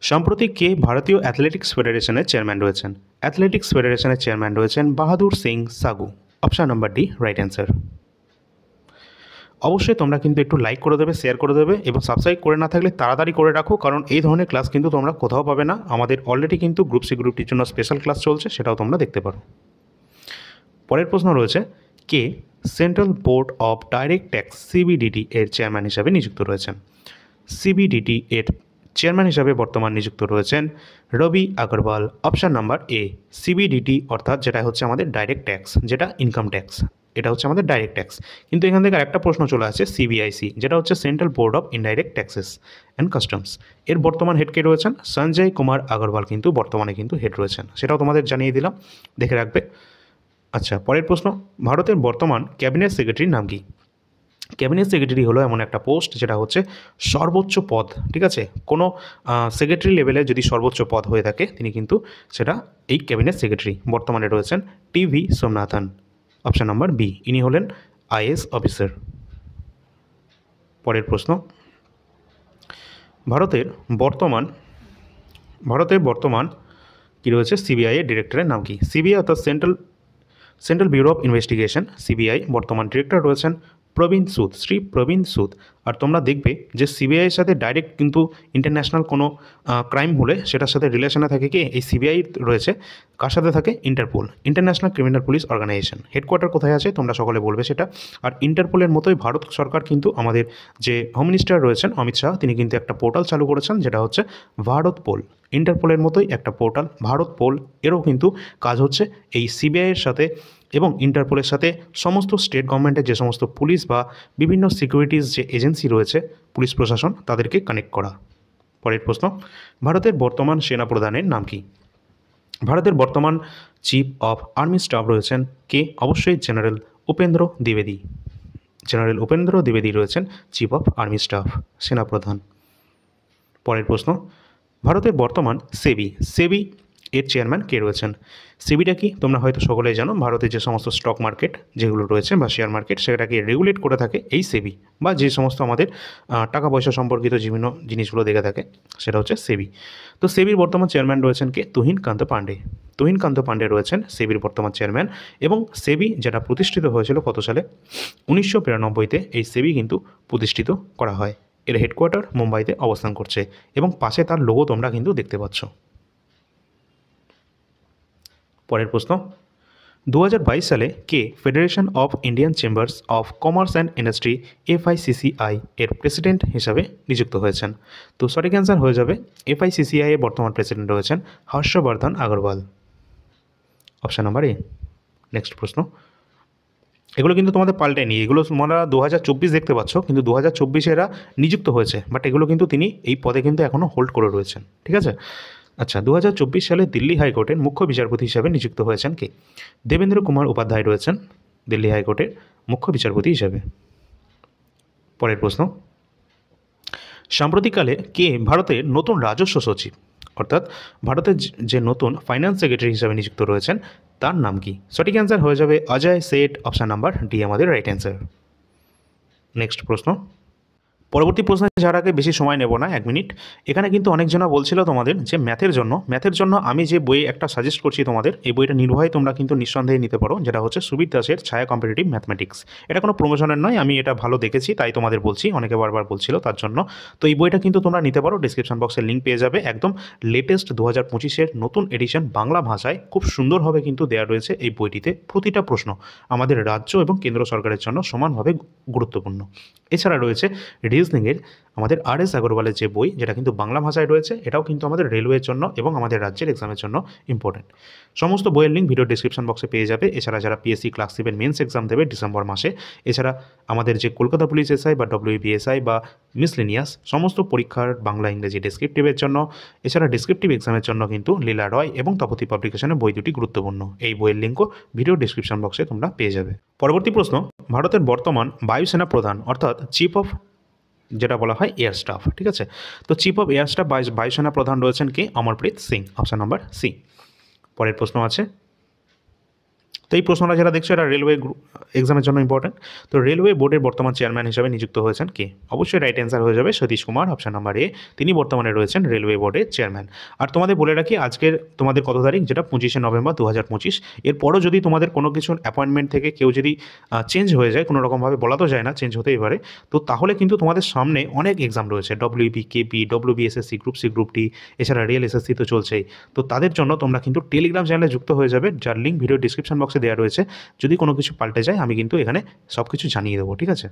সম্প্রতি কে ভারতীয় অ্যাথলেটিক্স ফেডারেশনের চেয়ারম্যান রয়েছেন? অ্যাথলেটিক্স ফেডারেশনের চেয়ারম্যান রয়েছেন বাহাদুর সিং সাগু। Option number D right answer. অবশ্যই তোমরা কিন্তু একটু লাইক করে দেবে, শেয়ার করে দেবে এবং সাবস্ক্রাইব করে না থাকলে তাড়াতাড়ি করে রাখো, কারণ এই ধরনের ক্লাস কিন্তু তোমরা কোথাও পাবে না। আমাদের অলরেডি কিন্তু গ্রুপ সি গ্রুপটির জন্য স্পেশাল ক্লাস চলছে, সেটাও তোমরা দেখতে পারো। পরের প্রশ্ন রয়েছে, কে central board of direct tax CBDT এর চেয়ারম্যান হিসাবে নিযুক্ত রয়েছেন? সিবিডিটি এর চেয়ারম্যান হিসাবে বর্তমান নিযুক্ত রয়েছেন Ravi Agarwal. Option number A. CBDT অর্থাৎ যেটা হচ্ছে আমাদের ডাইরেক্ট ট্যাক্স, যেটা ইনকাম ট্যাক্স, এটা হচ্ছে আমাদের ডাইরেক্ট ট্যাক্স। কিন্তু এখান থেকে আরেকটা প্রশ্ন চলে আসছে, সিবিআইসি, যেটা হচ্ছে central board of indirect taxes and customs, এর বর্তমান হেড কে রয়েছেন? সঞ্জয় কুমার আগরওয়াল কিন্তু বর্তমানে কিন্তু হেড রয়েছেন, সেটাও তোমাদের জানিয়ে দিলাম, দেখে রাখবে। আচ্ছা, পরের প্রশ্ন, ভারতের বর্তমান ক্যাবিনেট সেক্রেটারির নাম কি? ক্যাবিনেট সেক্রেটারি হলো এমন একটা পোস্ট যেটা হচ্ছে সর্বোচ্চ পদ, ঠিক আছে? কোনো সেক্রেটারি লেভেলে যদি সর্বোচ্চ পদ হয়ে থাকে তিনি কিন্তু সেটা এই ক্যাবিনেট সেক্রেটারি। বর্তমানে রয়েছেন TV Somanathan. Option number B, ইনি হলেন আইএএস অফিসার। পরের প্রশ্ন, ভারতের বর্তমান কী রয়েছে সিবিআই এর ডিরেক্টরের নাম কি? সিবিআই অর্থাৎ central bureau of investigation, CBI বর্তমান ডিরেক্টর রয়েছেন প্রবীণ সুদ, শ্রী প্রবীণ সুদ। আর তোমরা দেখবে যে সিবিআইয়ের সাথে ডাইরেক্ট কিন্তু ইন্টারন্যাশনাল কোনো ক্রাইম হলে সেটার সাথে রিলেশনে থাকে কি এই সিবিআই রয়েছে, কার সাথে থাকে? Interpol, international criminal police organisation. Headquarter কোথায় আছে তোমরা সকলে বলবে সেটা। আর ইন্টারপোলের মতোই ভারত সরকার কিন্তু আমাদের যে হোম মিনিস্টার রয়েছেন অমিত শাহ, তিনি কিন্তু একটা পোর্টাল চালু করেছেন যেটা হচ্ছে ভারত পোল। ইন্টারপোলের মতোই একটা পোর্টাল ভারত পোল, এরও কিন্তু কাজ হচ্ছে এই সিবিআইয়ের সাথে এবং ইন্টারপোলের সাথে সমস্ত স্টেট গভর্নমেন্টের যে সমস্ত পুলিশ বা বিভিন্ন সিকিউরিটিজ যে এজেন্সি রয়েছে, পুলিশ প্রশাসন, তাদেরকে কানেক্ট করা। পরের প্রশ্ন, ভারতের বর্তমান সেনাপ্রধানের নাম কি? ভারতের বর্তমান চিফ অফ আর্মি স্টাফ রয়েছেন কে? অবশ্যই জেনারেল উপেন্দ্র দ্বিবেদী। জেনারেল উপেন্দ্র দ্বিবেদী রয়েছেন চিফ অফ আর্মি স্টাফ, সেনাপ্রধান। পরের প্রশ্ন, ভারতের বর্তমান সেবি এর চেয়ারম্যান কে রয়েছেন? সেবিটা কি তোমরা হয়তো সকলেই জানো, ভারতের যে সমস্ত স্টক মার্কেট যেগুলো রয়েছে বা শেয়ার মার্কেট সেটাকে রেগুলেট করে থাকে এই সেবি, বা যে সমস্ত আমাদের টাকা পয়সা সম্পর্কিত বিভিন্ন জিনিসগুলো দেখে থাকে সেটা হচ্ছে সেবি। তো সেবির বর্তমান চেয়ারম্যান রয়েছেন কে? তুহিন কান্ত পান্ডে। তুহিন কান্ত পান্ডে রয়েছেন সেবির বর্তমান চেয়ারম্যান। এবং সেবি যেটা প্রতিষ্ঠিত হয়েছিল কত সালে? 1992-তে এই সেবি কিন্তু প্রতিষ্ঠিত করা হয়। এর হেডকোয়ার্টার মুম্বাইতে অবস্থান করছে এবং পাশে তার লোগো তোমরা কিন্তু দেখতে পাচ্ছ। পরের প্রশ্ন, 2022 সালে কে federation of Indian chambers of commerce and industry FICCI এর প্রেসিডেন্ট হিসাবে নিযুক্ত হয়েছেন? তো সঠিক অ্যান্সার হয়ে যাবে এফআইসিসিআই এর বর্তমান প্রেসিডেন্ট রয়েছেন Harshvardhan Agarwal. Option number A. Next প্রশ্ন, এগুলো কিন্তু তোমাদের পাল্টায়নি, এগুলো তোমরা 2024 দেখতে পাচ্ছ, কিন্তু 2024 এরা নিযুক্ত হয়েছে, বাট এগুলো কিন্তু তিনি এই পদে কিন্তু এখনও হোল্ড করে রয়েছেন, ঠিক আছে? আচ্ছা, 2024 সালে দিল্লি হাইকোর্টের মুখ্য বিচারপতি হিসাবে নিযুক্ত হয়েছেন কে? দেবেন্দ্র কুমার উপাধ্যায় রয়েছেন দিল্লি হাইকোর্টের মুখ্য বিচারপতি হিসাবে। পরের প্রশ্ন, সাম্প্রতিককালে কে ভারতের নতুন রাজস্ব সচিব অর্থাৎ ভারতের যে নতুন ফাইন্যান্স সেক্রেটারি হিসাবে নিযুক্ত রয়েছেন তার নাম কি? সঠিক অ্যান্সার হয়ে যাবে Ajay Seth, option number D আমাদের রাইট অ্যান্সার। নেক্সট প্রশ্ন, পরবর্তী প্রশ্নে যাওয়ার আগে বেশি সময় নেব না, 1 মিনিট। এখানে কিন্তু অনেকজনা বলছিল তোমাদের যে ম্যাথের জন্য আমি যে বই একটা সাজেস্ট করছি তোমাদের, এই বইটা নির্ভয়ে তোমরা কিন্তু নিঃসন্দেহে নিতে পারো, যেটা হচ্ছে সুবীর দাসের ছায়া কম্পিটিটিভ ম্যাথমেটিক্স। এটা কোনো প্রমোশনের নয়, আমি এটা ভালো দেখেছি তাই তোমাদের বলছি, অনেকে বারবার বলছিল তার জন্য। তো এই বইটা কিন্তু তোমরা নিতে পারো, ডিসক্রিপশন বক্সের লিঙ্ক পেয়ে যাবে। একদম লেটেস্ট 2025-এর নতুন এডিশন, বাংলা ভাষায় খুব সুন্দরভাবে কিন্তু দেওয়া রয়েছে এই বইটিতে। প্রতিটা প্রশ্ন আমাদের রাজ্য এবং কেন্দ্র সরকারের জন্য সমানভাবে গুরুত্বপূর্ণ। এছাড়া রয়েছে রিজনিংয়ের আমাদের আর.এস. আগরওয়ালের যে বই, যেটা কিন্তু বাংলা ভাষায় রয়েছে, এটাও কিন্তু আমাদের রেলওয়ের জন্য এবং আমাদের রাজ্যের এক্সামের জন্য ইম্পর্টেন্ট। সমস্ত বইয়ের লিঙ্ক ভিডিও ডিসক্রিপশন বক্সে পেয়ে যাবে। এছাড়া যারা পিএসসি ক্লাস 7 মেন্স এক্সাম দেবে ডিসেম্বর মাসে, এছাড়া আমাদের যে কলকাতা পুলিশ এসআই বা ডব্লিউবিএসআই বা মিসলেনিয়াস সমস্ত পরীক্ষার বাংলা ইংরেজি ডেসক্রিপটিভের জন্য, এছাড়া ডেসক্রিপটিভ এক্সামের জন্য কিন্তু লীলা রয় এবং তপতি পাবলিকেশনের বই দুটি গুরুত্বপূর্ণ। এই বইয়ের লিঙ্কও ভিডিও ডিসক্রিপশন বক্সে তোমরা পেয়ে যাবে। পরবর্তী প্রশ্ন, ভারতের বর্তমান বায়ুসেনা প্রধান অর্থাৎ চিফ অফ, যেটা বলা হয় এয়ার স্টাফ, ঠিক আছে? তো চিফ অফ এয়ার স্টাফ বায়ুসেনা প্রধান রয়েছেন কে? Amarpreet Singh, option number C. পরের প্রশ্ন আছে, তো এই প্রশ্নটা যারা দেখছো এটা রেলওয়ে এক্সামের জন্য ইম্পর্টেন্ট। তো রেলওয়ে বোর্ডের বর্তমান চেয়ারম্যান হিসাবে নিযুক্ত হয়েছেন কে? অবশ্যই রাইট অ্যান্সার হয়ে যাবে সতীশ কুমার, অপশান নাম্বার এ। তিনি বর্তমানে রয়েছেন রেলওয়ে বোর্ডের চেয়ারম্যান। আর তোমাদের বলে রাখি, আজকের তোমাদের কত তারিখ? যেটা 25শে নভেম্বর 2025। এরপরও যদি তোমাদের কোনো কিছুর অ্যাপয়েন্টমেন্ট থেকে কেউ যদি চেঞ্জ হয়ে যায়, কোনো রকমভাবে বলা তো যায় না, চেঞ্জ হতেই পারে, তো তাহলে কিন্তু তোমাদের সামনে অনেক এক্সাম রয়েছে, WB, KP, WBSSC, group C, group D, এছাড়া রিয়েল এসএসসি তো চলছেই। তো তাদের জন্য তোমরা কিন্তু টেলিগ্রাম চ্যানেলে যুক্ত হয়ে যাবে, যার লিঙ্ক ভিডিও ডিসক্রিপশন বক্সে দেওয়া রয়েছে। যদি কোনো কিছু পাল্টে যায় আমি কিন্তু এখানে সব কিছু জানিয়ে দেবো, ঠিক আছে?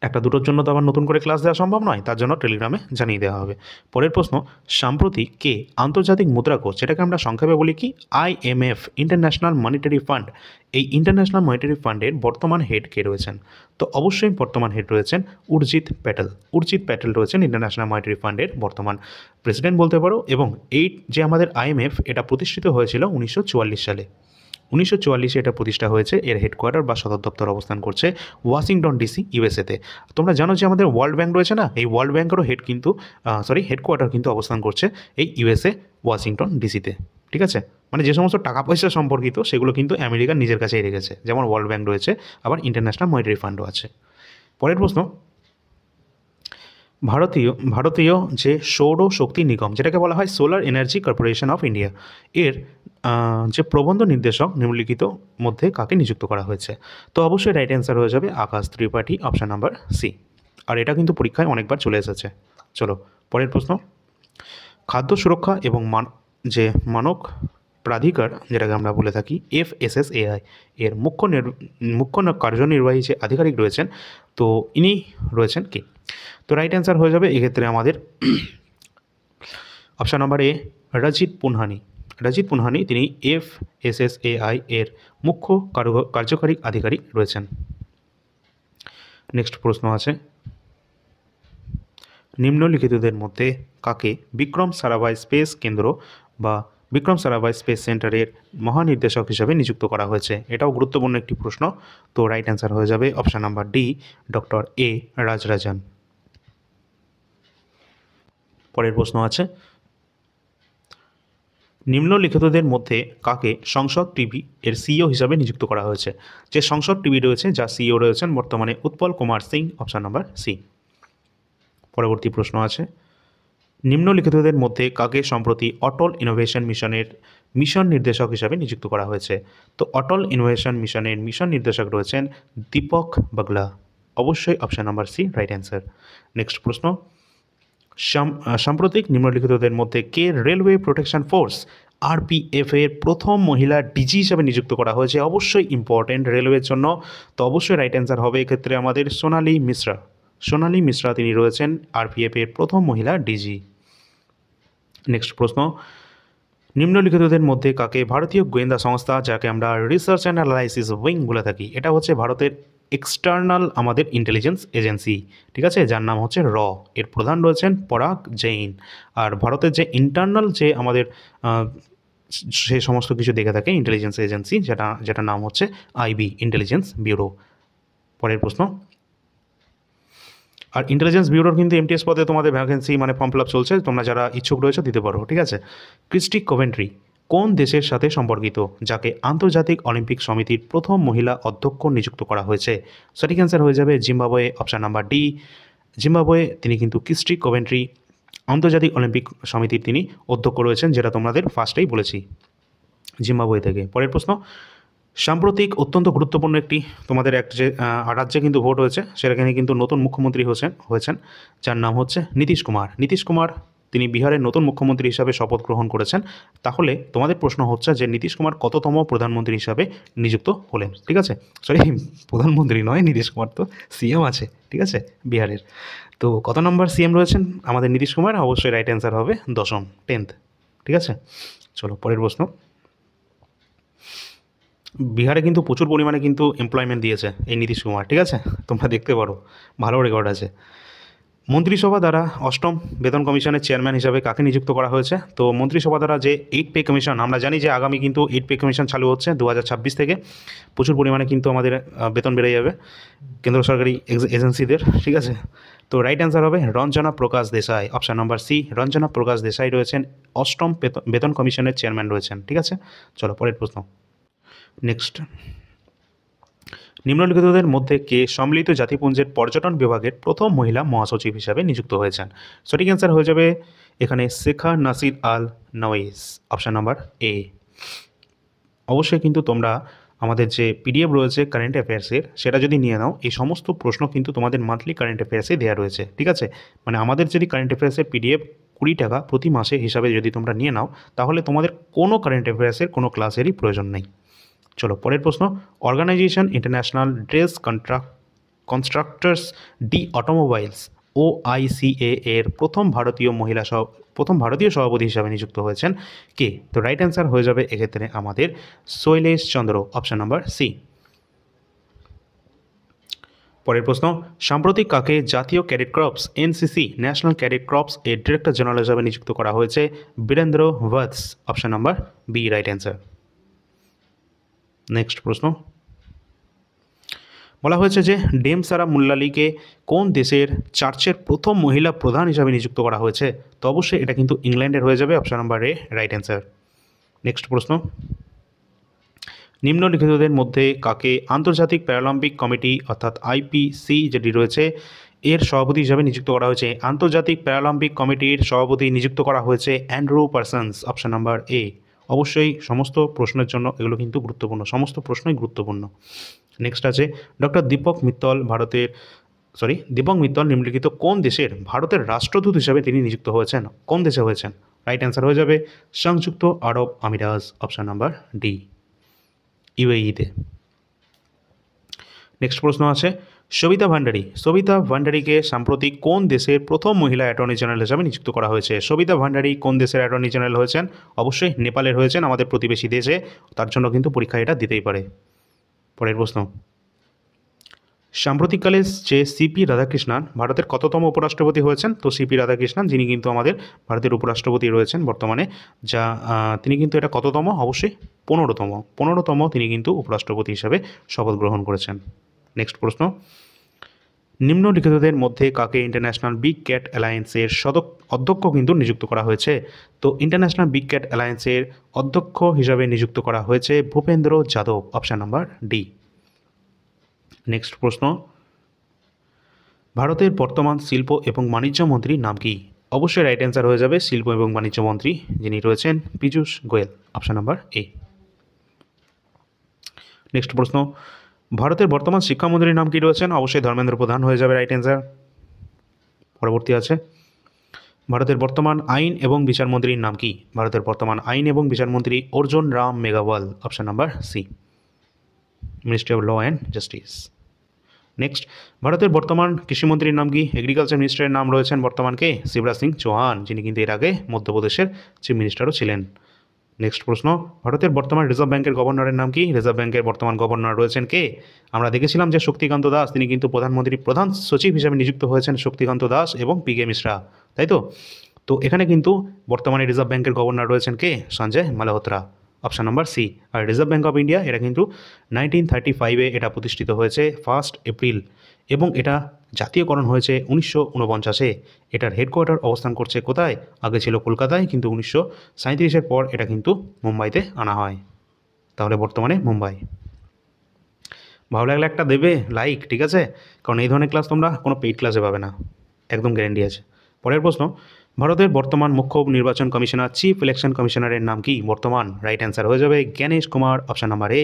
একটা দুটোর জন্য তো আবার নতুন করে ক্লাস দেওয়া সম্ভব নয়, তার জন্য টেলিগ্রামে জানিয়ে দেওয়া হবে। পরের প্রশ্ন, সাম্প্রতিক কে আন্তর্জাতিক মুদ্রা কোষ, যেটাকে আমরা সংক্ষেপে বলি কি আইএমএফ, ইন্টারন্যাশনাল মনিটারি ফান্ড, এই ইন্টারন্যাশনাল মনিটারি ফান্ডের বর্তমান হেড কে রয়েছেন? তো অবশ্যই বর্তমান হেড রয়েছেন উর্জিত প্যাটেল। উর্জিত প্যাটেল রয়েছেন ইন্টারন্যাশনাল মনিটারি ফান্ডের বর্তমান প্রেসিডেন্ট বলতে পারো। এবং এই যে আমাদের আইএমএফ, এটা প্রতিষ্ঠিত হয়েছিল 1944 সালে। 1944-এ এটা প্রতিষ্ঠা হয়েছে। এর হেডকোয়ার্টার বা সদর দপ্তর অবস্থান করছে ওয়াশিংটন ডিসি, ইউএসএতে। তোমরা জানো যে আমাদের ওয়ার্ল্ড ব্যাংক রয়েছে না, এই ওয়ার্ল্ড ব্যাংকেরও হেডকোয়ার্টার কিন্তু অবস্থান করছে এই ইউএসএ ওয়াশিংটন ডিসিতে, ঠিক আছে? মানে যে সমস্ত টাকা পয়সা সম্পর্কিত সেগুলো কিন্তু আমেরিকার নিজের কাছেই রেখেছে, যেমন ওয়ার্ল্ড ব্যাংক রয়েছে, আবার ইন্টারন্যাশনাল মনিটারি ফান্ডও আছে। পরের প্রশ্ন, ভারতীয় যে সৌর শক্তি নিগম, যেটাকে বলা হয় solar energy corporation of India, এর যে প্রবন্ধ নির্দেশক নিম্নলিখিত মধ্যে কাকে নিযুক্ত করা হয়েছে? তো অবশ্যই রাইট অ্যান্সার হয়ে যাবে আকাশ ত্রিপাঠী, অপশান নাম্বার সি। আর এটা কিন্তু পরীক্ষায় অনেকবার চলে এসেছে। চলো পরের প্রশ্ন, খাদ্য সুরক্ষা এবং যে মানক প্রাধিকার, যেটাকে আমরা বলে থাকি FSSAI, এর মুখ্য কার্যনির্বাহী যে আধিকারিক রয়েছেন, তো ইনি রয়েছেন কে? তো রাইট অ্যান্সার হয়ে যাবে এক্ষেত্রে আমাদের option number A, Rajit Punhani. Rajit Punhani তিনি FSSAI এর মুখ্য কার্যকারী আধিকারিক রয়েছেন। নেক্সট প্রশ্ন আছে, নিম্নলিখিতদের মধ্যে কাকে বিক্রম সারাভাই স্পেস কেন্দ্র বা বিক্রম সারাভাই স্পেস সেন্টারের মহানির্দেশক হিসাবে নিযুক্ত করা হয়েছে? এটাও গুরুত্বপূর্ণ একটি প্রশ্ন। তো রাইট অ্যান্সার হয়ে যাবে option number D, doctor A Rajarajan. পরের প্রশ্ন আছে, নিম্নলিখিতদের মধ্যে কাকে সংসদ টিভি এর সিইও হিসাবে নিযুক্ত করা হয়েছে? যে সংসদ টিভি রয়েছে, যার সিইও রয়েছেন বর্তমানে Utpal Kumar Singh, option number C. পরবর্তী প্রশ্ন আছে, নিম্নলিখিতদের মধ্যে কাকে সম্প্রতি অটল ইনোভেশন মিশনের মিশন নির্দেশক হিসাবে নিযুক্ত করা হয়েছে? তো অটল ইনোভেশন মিশনের মিশন নির্দেশক রয়েছেন দীপক বাগলা, অবশ্যই option number C right answer. Next প্রশ্ন, সাম্প্রতিক নিম্নলিখিতদের মধ্যে কে রেলওয়ে প্রোটেকশন ফোর্স RPF এর প্রথম মহিলা ডিজি হিসাবে নিযুক্ত করা হয়েছে? অবশ্যই ইম্পর্টেন্ট রেলওয়ের জন্য। তো অবশ্যই রাইট অ্যান্সার হবে এক্ষেত্রে আমাদের সোনালী মিশ্রা। সোনালী মিশ্রা তিনি রয়েছেন RPF এর প্রথম মহিলা ডিজি। নেক্সট প্রশ্ন, নিম্নলিখিতদের মধ্যে কাকে ভারতীয় গোয়েন্দা সংস্থা, যাকে আমরা রিসার্চ অ্যান্ড অ্যানালাইসিস উইং বলে থাকি, এটা হচ্ছে ভারতের এক্সটার্নাল আমাদের ইন্টেলিজেন্স এজেন্সি, ঠিক আছে, যার নাম হচ্ছে এর প্রধান রয়েছেন পরাগ জৈন। আর ভারতের যে ইন্টারনাল যে আমাদের সে সমস্ত কিছু দেখে থাকে ইন্টেলিজেন্স এজেন্সি, যেটা নাম হচ্ছে IB, ইন্টেলিজেন্স ব্যুরো। পরের প্রশ্ন, আর ইন্টেলিজেন্স ব্যুরোর কিন্তু এমটিএস পদে তোমাদের ভ্যাকেন্সি মানে ফর্ম ফিল আপ চলছে, তোমরা যারা ইচ্ছুক রয়েছে দিতে পারো, ঠিক আছে। ক্রিস্টি কোভেন্ট্রি কোন দেশের সাথে সম্পর্কিত যাকে আন্তর্জাতিক অলিম্পিক সমিতির প্রথম মহিলা অধ্যক্ষ নিযুক্ত করা হয়েছে? সঠিক অ্যান্সার হয়ে যাবে Zimbabwe, option number D Zimbabwe. তিনি কিন্তু ক্রিস্টি কোভেন্ট্রি আন্তর্জাতিক অলিম্পিক সমিতির তিনি অধ্যক্ষ রয়েছেন, যেটা তোমাদের ফার্স্টেই বলেছি, জিম্বাবুয়ে থেকে। পরের প্রশ্ন, সাম্প্রতিক অত্যন্ত গুরুত্বপূর্ণ একটি তোমাদের এক যে রাজ্যে কিন্তু ভোট হয়েছে, সেখানে কিন্তু নতুন মুখ্যমন্ত্রী হয়েছেন যার নাম হচ্ছে নীতিশ কুমার। নীতিশ কুমার তিনি বিহারের নতুন মুখ্যমন্ত্রী হিসাবে শপথ গ্রহণ করেছেন। তাহলে তোমাদের প্রশ্ন হচ্ছে যে নীতিশ কুমার কততম প্রধানমন্ত্রী হিসাবে নিযুক্ত হলেন? ঠিক আছে, সরি প্রধানমন্ত্রী নয়, নীতিশ কুমার তো সিএম আছে, ঠিক আছে, বিহারের। তো কত নম্বর সিএম রয়েছেন আমাদের নীতিশ কুমার? অবশ্যই রাইট অ্যান্সার হবে 10ম, 10th, ঠিক আছে। চলো পরের প্রশ্ন। বিহারে কিন্তু প্রচুর পরিমাণে কিন্তু এমপ্লয়মেন্ট দিয়েছে এই নীতিশ কুমার, ঠিক আছে, তোমরা দেখতে পারো, ভালো রেকর্ড আছে। মন্ত্রিসভা দ্বারা 8ম বেতন কমিশনের চেয়ারম্যান হিসাবে কাকে নিযুক্ত করা হয়েছে? তো মন্ত্রিসভা দ্বারা যে 8 পে কমিশন, আমরা জানি যে আগামী কিন্তু 8 পে কমিশন চালু হচ্ছে 2026 থেকে, প্রচুর পরিমাণে কিন্তু আমাদের বেতন বেড়ে যাবে কেন্দ্র সরকারি এজেন্সিদের, ঠিক আছে। তো রাইট অ্যান্সার হবে Ranjana Prakash Desai, option number C Ranjana Prakash Desai রয়েছেন 8ম বেতন কমিশনের চেয়ারম্যান রয়েছেন, ঠিক আছে। চলো পরের প্রশ্ন। নেক্সট, নিম্নলিখিতদের মধ্যে কে সম্মিলিত জাতিপুঞ্জের পর্যটন বিভাগের প্রথম মহিলা মহাসচিব হিসাবে নিযুক্ত হয়েছেন? সঠিক অ্যান্সার হয়ে যাবে এখানে শেখা নাসির আল নওয়েস, অপশান নাম্বার এ। অবশ্যই কিন্তু তোমরা আমাদের যে পিডিএফ রয়েছে কারেন্ট অ্যাফেয়ার্সের, সেটা যদি নিয়ে নাও, এই সমস্ত প্রশ্ন কিন্তু তোমাদের মান্থলি কারেন্ট অ্যাফেয়ার্সে দেওয়া রয়েছে, ঠিক আছে। মানে আমাদের যদি কারেন্ট অ্যাফেয়ার্সের পিডিএফ 20 টাকা প্রতি মাসে হিসাবে যদি তোমরা নিয়ে নাও, তাহলে তোমাদের কোনো কারেন্ট অ্যাফেয়ার্সের কোনো ক্লাসেরই প্রয়োজন নেই। চলো পরের প্রশ্ন। অর্গানাইজেশন ইন্টারন্যাশনাল ড্রেস কনস্ট্রাক্টার্স ডি অটোমোবাইলস OICA এর প্রথম ভারতীয় সভাপতি হিসাবে নিযুক্ত হয়েছেন কে? তো রাইট অ্যান্সার হয়ে যাবে এক্ষেত্রে আমাদের Shailesh Chandra, option number C. পরের প্রশ্ন, সাম্প্রতিক কাকে জাতীয় cadet corps NCC national cadet corps এর ডিরেক্টর জেনারেল হিসাবে নিযুক্ত করা হয়েছে? Virendra Vats, option number B right answer. Next প্রশ্ন, বলা হয়েছে যে ডেম সারা মুল্লালিকে কোন দেশের চার্চের প্রথম মহিলা প্রধান হিসাবে নিযুক্ত করা হয়েছে? তো অবশ্যই এটা কিন্তু ইংল্যান্ডের হয়ে যাবে, option number A right answer. Next প্রশ্ন, নিম্নলিখিতদের মধ্যে কাকে আন্তর্জাতিক প্যারালিম্পিক কমিটি অর্থাৎ IPC যেটি রয়েছে এর সভাপতি হিসাবে নিযুক্ত করা হয়েছে? আন্তর্জাতিক প্যারালিম্পিক কমিটির সভাপতি নিযুক্ত করা হয়েছে অ্যান্ড্রু পার্সন্স, অপশান নাম্বার এ। অবশ্যই সমস্ত প্রশ্নের জন্য এগুলো কিন্তু গুরুত্বপূর্ণ, সমস্ত প্রশ্নই গুরুত্বপূর্ণ। নেক্সট আছে ডক্টর দীপক মিত্তল নিম্নলিখিত কোন দেশের ভারতের রাষ্ট্রদূত হিসাবে তিনি নিযুক্ত হয়েছেন? কোন দেশে হয়েছেন? রাইট অ্যান্সার হয়ে যাবে সংযুক্ত আরব আমিরাত, অপশান নাম্বার ডি, UAE-তে। নেক্সট প্রশ্ন আছে সবিতা ভান্ডারীকে সাম্প্রতিক কোন দেশের প্রথম মহিলা অ্যাটর্নি জেনারেল হিসাবে নিযুক্ত করা হয়েছে? সবিতা ভান্ডারী কোন দেশের অ্যাটর্নি জেনারেল হয়েছেন? অবশ্যই নেপালের হয়েছেন, আমাদের প্রতিবেশী দেশে, তার জন্য কিন্তু পরীক্ষা এটা দিতেই পারে। পরের প্রশ্ন, সাম্প্রতিককালে যে সিপি রাধাকৃষ্ণন ভারতের কততম উপরাষ্ট্রপতি হয়েছেন? তো সিপি রাধাকৃষ্ণন যিনি কিন্তু আমাদের ভারতের উপরাষ্ট্রপতি রয়েছেন বর্তমানে, যা তিনি কিন্তু এটা কততম? অবশ্যই 15তম তিনি কিন্তু উপরাষ্ট্রপতি হিসাবে শপথ গ্রহণ করেছেন। নেক্সট প্রশ্ন, নিম্নলিখিতদের মধ্যে কাকে ইন্টারন্যাশনাল বিগ ক্যাট অ্যালায়েন্সের অধ্যক্ষ কিন্তু নিযুক্ত করা হয়েছে? তো ইন্টারন্যাশনাল বিগ ক্যাট অ্যালায়েন্সের অধ্যক্ষ হিসাবে নিযুক্ত করা হয়েছে Bhupendra Yadav, option number D. Next প্রশ্ন, ভারতের বর্তমান শিল্প এবং বাণিজ্য মন্ত্রীর নাম কি? অবশ্যই রাইট অ্যান্সার হয়ে যাবে শিল্প এবং বাণিজ্য মন্ত্রী যিনি রয়েছেন Piyush Goyal, option number A. Next প্রশ্ন, ভারতের বর্তমান শিক্ষামন্ত্রীর নাম কি রয়েছেন? অবশ্যই ধর্মেন্দ্র প্রধান হয়ে যাবে রাইট অ্যান্সার। পরবর্তী আছে ভারতের বর্তমান আইন এবং বিচারমন্ত্রীর নাম কি? ভারতের বর্তমান আইন এবং বিচারমন্ত্রী Arjun Ram Meghwal, option number C, ministry of law and justice. Next, ভারতের বর্তমান কৃষিমন্ত্রীর নাম কি? এগ্রিকালচার মিনিস্টারের নাম রয়েছেন বর্তমানকে শিবরাজ সিং চৌহান, যিনি কিন্তু এর আগে মধ্যপ্রদেশের চিফ মিনিস্টারও ছিলেন। নেক্সট প্রশ্ন, ভারতের বর্তমান রিজার্ভ ব্যাঙ্কের গভর্নরের নাম কি? রিজার্ভ ব্যাঙ্কের বর্তমান গভর্নর রয়েছেন কে? আমরা দেখেছিলাম যে শক্তিকান্ত দাস, তিনি কিন্তু প্রধান সচিব হিসেবে নিযুক্ত হয়েছেন শক্তিকান্ত দাস এবং PK মিশ্রা, তাই তো? তো এখানে কিন্তু বর্তমানে রিজার্ভ ব্যাঙ্কের গভর্নর রয়েছেন কে? Sanjay Malhotra, option number C. আর রিজার্ভ ব্যাঙ্ক অফ ইন্ডিয়া এটা কিন্তু 1935-এ এটা প্রতিষ্ঠিত হয়েছে 1 এপ্রিল এবং এটা জাতীয়করণ হয়েছে 1949-এ। এটার হেডকোয়ার্টার অবস্থান করছে কোথায়? আগে ছিল কলকাতায়, কিন্তু 1937-এর পর এটা কিন্তু মুম্বাইতে আনা হয়। তাহলে বর্তমানে মুম্বাই। ভালো লাগলে একটা দেবে লাইক, ঠিক আছে? কারণ এই ধরনের ক্লাস তোমরা কোনো পেইড ক্লাসে পাবে না, একদম গ্যারেন্টি আছে। পরের প্রশ্ন, ভারতের বর্তমান মুখ্য নির্বাচন কমিশনার, চিফ ইলেকশন কমিশনারের নাম কি? বর্তমান রাইট অ্যান্সার হয়ে যাবে Gyanesh Kumar, option number A.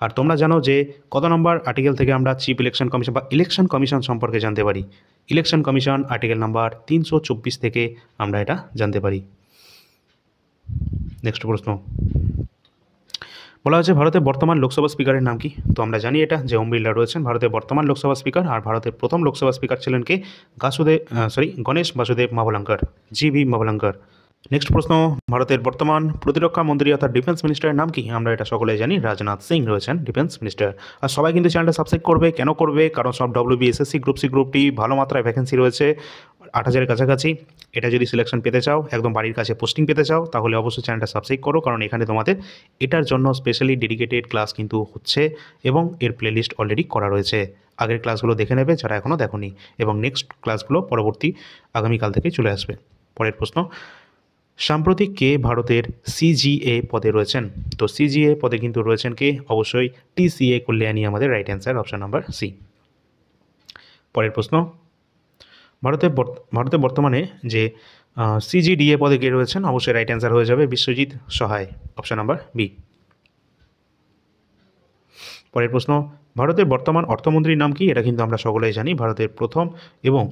আর তোমরা জানো যে কত নম্বর আর্টিকেল থেকে আমরা চিফ ইলেকশন কমিশন বা ইলেকশন কমিশন সম্পর্কে জানতে পারি? ইলেকশন কমিশন আর্টিকেল নাম্বার 324 থেকে আমরা এটা জানতে পারি। নেক্সট প্রশ্ন, বলা হচ্ছে ভারতের বর্তমান লোকসভা স্পিকারের নাম কি? তো আমরা জানি এটা যে ওম বিড়লা রয়েছেন ভারতের বর্তমান লোকসভা স্পিকার, আর ভারতের প্রথম লোকসভা স্পিকার ছিলেন কে? গণেশ বাসুদেব মাভলঙ্কর, জিভি মাভলঙ্কর। নেক্সট প্রশ্ন, ভারতের বর্তমান প্রতিরক্ষা মন্ত্রী অর্থাৎ ডিফেন্স মিনিস্টারের নাম কি? আমরা এটা সকলেই জানি, রাজনাথ সিং রয়েছেন ডিফেন্স মিনিস্টার। আর সবাই কিন্তু চ্যানেলটা সাবস্ক্রাইব করবে। কেন করবে? কারণ সব WBSSC group C group D ভালো মাত্রায় ভ্যাকেন্সি রয়েছে 8,000-এর কাছাকাছি। এটা যদি সিলেকশন পেতে চাও, একদম বাড়ির কাছে পোস্টিং পেতে চাও, তাহলে অবশ্যই চ্যানেলটা সাবস্ক্রাইব করো, কারণ এখানে তোমাদের এটার জন্য স্পেশালি ডেডিকেটেড ক্লাস কিন্তু হচ্ছে এবং এর প্লেলিস্ট অলরেডি করা রয়েছে। আগের ক্লাসগুলো দেখে নেবে যারা এখনও দেখোনি, এবং নেক্সট ক্লাসগুলো পরবর্তী আগামীকাল থেকেই চলে আসবে। পরের প্রশ্ন, সাম্প্রতিক কে ভারতের CGA পদে রয়েছেন? তো CGA পদে কিন্তু রয়েছেন কে? অবশ্যই TCA কল্যাণী আমাদের right answer, option number C. পরের প্রশ্ন, ভারতে বর্তমানে যে CGDA পদে কে রয়েছেন? অবশ্যই রাইট অ্যান্সার হয়ে যাবে বিশ্বজিৎ সহায়, অপশান নাম্বার বি। পরের প্রশ্ন, ভারতের বর্তমান অর্থমন্ত্রীর নাম কি? এটা কিন্তু আমরা সকলেই জানি, ভারতের প্রথম এবং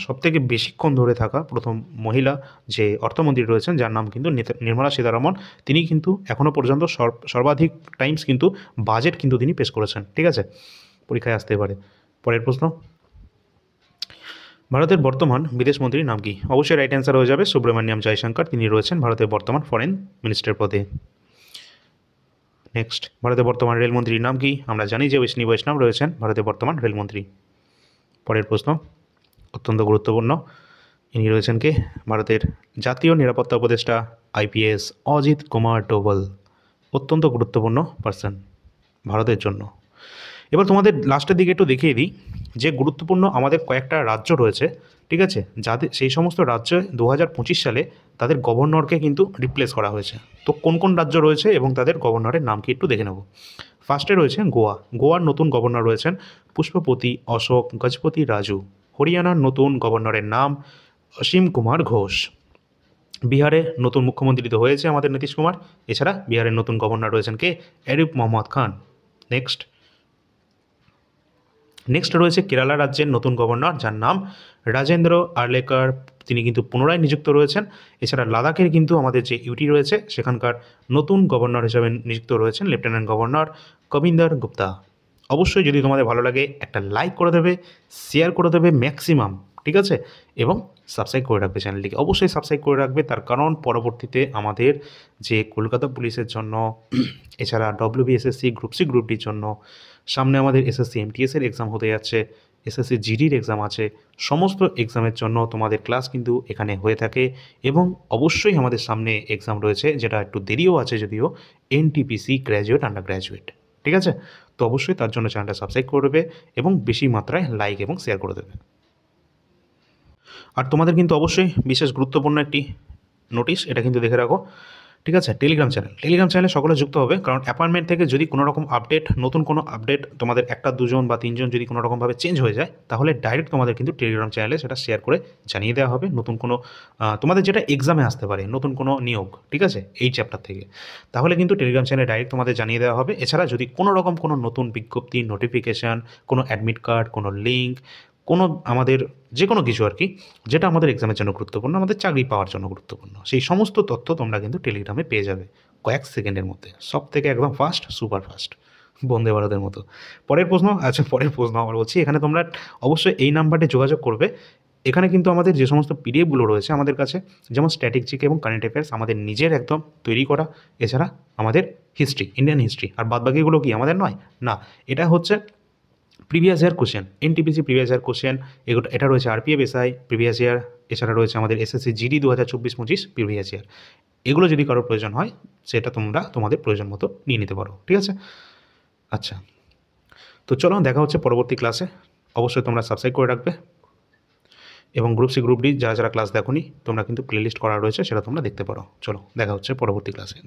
সবথেকে বেশিক্ষণ ধরে থাকা প্রথম মহিলা যে অর্থমন্ত্রী রয়েছেন, যার নাম কিন্তু নির্মলা সীতারামন। তিনি কিন্তু এখনও পর্যন্ত সর্বাধিক টাইমস কিন্তু বাজেট কিন্তু তিনি পেশ করেছেন, ঠিক আছে? পরীক্ষায় আসতে পারে। পরের প্রশ্ন, ভারতের বর্তমান বিদেশ মন্ত্রীর নাম কি? অবশ্যই রাইট অ্যান্সার হয়ে যাবে সুব্রমণ্যম জয়শঙ্কর, তিনি রয়েছেন ভারতের বর্তমান ফরেন মিনিস্টার পদে। নেক্সট, ভারতের বর্তমান রেলমন্ত্রীর নাম কি? আমরা জানি যে অশ্বিনী বৈষ্ণব রয়েছেন ভারতের বর্তমান রেলমন্ত্রী। পরের প্রশ্ন অত্যন্ত গুরুত্বপূর্ণ, ইনি রয়েছেন কে? ভারতের জাতীয় নিরাপত্তা উপদেষ্টা IPS অজিত কুমার ডোভাল, অত্যন্ত গুরুত্বপূর্ণ পার্সন ভারতের জন্য। এবার তোমাদের লাস্টের দিকে একটু দেখিয়ে দিই যে গুরুত্বপূর্ণ আমাদের কয়েকটা রাজ্য রয়েছে, ঠিক আছে, যাদের সেই সমস্ত রাজ্যে 2025 সালে তাদের গভর্নরকে কিন্তু রিপ্লেস করা হয়েছে। তো কোন কোন রাজ্য রয়েছে এবং তাদের গভর্নরের নাম কি একটু দেখে নেব। ফার্স্টে রয়েছে গোয়া। গোয়ার নতুন গভর্নর রয়েছেন পুষ্পপতি অশোক গজপতি রাজু। হরিয়ানার নতুন গভর্নরের নাম অসীম কুমার ঘোষ। বিহারে নতুন মুখ্যমন্ত্রী তো হয়েছে আমাদের নীতিশ কুমার, এছাড়া বিহারের নতুন গভর্নর রয়েছেন কে? আরিফ মোহাম্মদ খান। নেক্সট রয়েছে কেরালা রাজ্যের নতুন গভর্নর, যার নাম রাজেন্দ্র আর্লেকার, তিনি কিন্তু পুনরায় নিযুক্ত রয়েছেন। এছাড়া লাদাখের কিন্তু আমাদের যে ইউটি রয়েছে সেখানকার নতুন গভর্নর হিসেবে নিযুক্ত রয়েছেন লেফটেন্যান্ট গভর্নর কবিন্দর গুপ্তা। অবশ্যই যদি তোমাদের ভালো লাগে একটা লাইক করে দেবে, শেয়ার করে দেবে ম্যাক্সিমাম, ঠিক আছে, এবং সাবস্ক্রাইব করে রাখবে চ্যানেলটিকে, অবশ্যই সাবস্ক্রাইব করে রাখবে। তার কারণ পরবর্তীতে আমাদের যে কলকাতা পুলিশের জন্য, এছাড়া WBSSC গ্রুপ সি গ্রুপ ডির জন্য, সামনে আমাদের SSC MTS এর এক্সাম হতে যাচ্ছে, SSC GDর এক্সাম আছে, সমস্ত এক্সামের জন্য তোমাদের ক্লাস কিন্তু এখানে হয়ে থাকে। এবং অবশ্যই আমাদের সামনে এক্সাম রয়েছে, যেটা একটু দেরিও আছে যদিও, NTPC গ্র্যাজুয়েট আন্ডার গ্র্যাজুয়েট, ঠিক আছে? তো অবশ্যই তার জন্য চ্যানেলটা সাবস্ক্রাইব করবে এবং বেশি মাত্রায় লাইক এবং শেয়ার করে দেবে। আর তোমাদের কিন্তু অবশ্যই বিশেষ গুরুত্বপূর্ণ একটি নোটিশ, এটা কিন্তু দেখে রাখো, ঠিক আছে? টেলিগ্রাম চ্যানেলে সকলে যুক্ত হবে, কারণ অ্যাপয়েন্টমেন্ট থেকে যদি কোনো রকম আপডেট, নতুন কোনো আপডেট তোমাদের একটা দুজন বা তিনজন যদি কোনো রকমভাবে চেঞ্জ হয়ে যায়, তাহলে ডাইরেক্ট তোমাদের কিন্তু টেলিগ্রাম চ্যানেলে সেটা শেয়ার করে জানিয়ে দেওয়া হবে। নতুন কোনো তোমাদের যেটা এক্সামে আসতে পারে, নতুন কোনো নিয়োগ, ঠিক আছে, এই চ্যাপ্টার থেকে, তাহলে কিন্তু টেলিগ্রাম চ্যানেলে ডাইরেক্ট তোমাদের জানিয়ে দেওয়া হবে। এছাড়া যদি কোনো রকম কোনো নতুন বিজ্ঞপ্তি, নোটিফিকেশান, কোনো অ্যাডমিট কার্ড, কোনো লিঙ্ক, কোনো আমাদের যে কোনো কিছু আর কি, যেটা আমাদের এক্সামের জন্য গুরুত্বপূর্ণ, আমাদের চাকরি পাওয়ার জন্য গুরুত্বপূর্ণ, সেই সমস্ত তথ্য তোমরা কিন্তু টেলিগ্রামে পেয়ে যাবে কয়েক সেকেন্ডের মধ্যে, সব থেকে একদম ফাস্ট, সুপার ফাস্ট, বন্দে ভারতের মতো। পরের প্রশ্ন আমার বলছি, এখানে তোমরা অবশ্যই এই নাম্বারে যোগাযোগ করবে। এখানে কিন্তু আমাদের যে সমস্ত পিডিএফগুলো রয়েছে আমাদের কাছে, যেমন স্ট্যাটিক এবং কারেন্ট অ্যাফেয়ার্স আমাদের নিজের একদম তৈরি করা, এছাড়া আমাদের হিস্ট্রি, ইন্ডিয়ান হিস্ট্রি, আর বাদবাকিগুলো কি আমাদের নয়, না, এটা হচ্ছে previous year question, NTPC previous year question, এটা রয়েছে RPF SI প্রিভিয়াস ইয়ার এছাড়া রয়েছে আমাদের এসএসসি জিডি 2024-25 প্রিভিয়াস ইয়ার। এগুলো যদি কারোর প্রয়োজন হয় সেটা তোমরা তোমাদের প্রয়োজন মতো নিয়ে নিতে পারো, ঠিক আছে? আচ্ছা, তো চলো দেখা হচ্ছে পরবর্তী ক্লাসে। অবশ্যই তোমরা সাবস্ক্রাইব করে রাখবে এবং গ্রুপ সি গ্রুপ ডি যারা যারা ক্লাস দেখোনি তোমরা কিন্তু প্লেলিস্ট করা রয়েছে, সেটা তোমরা দেখতে পারো। চলো দেখা হচ্ছে পরবর্তী ক্লাসে।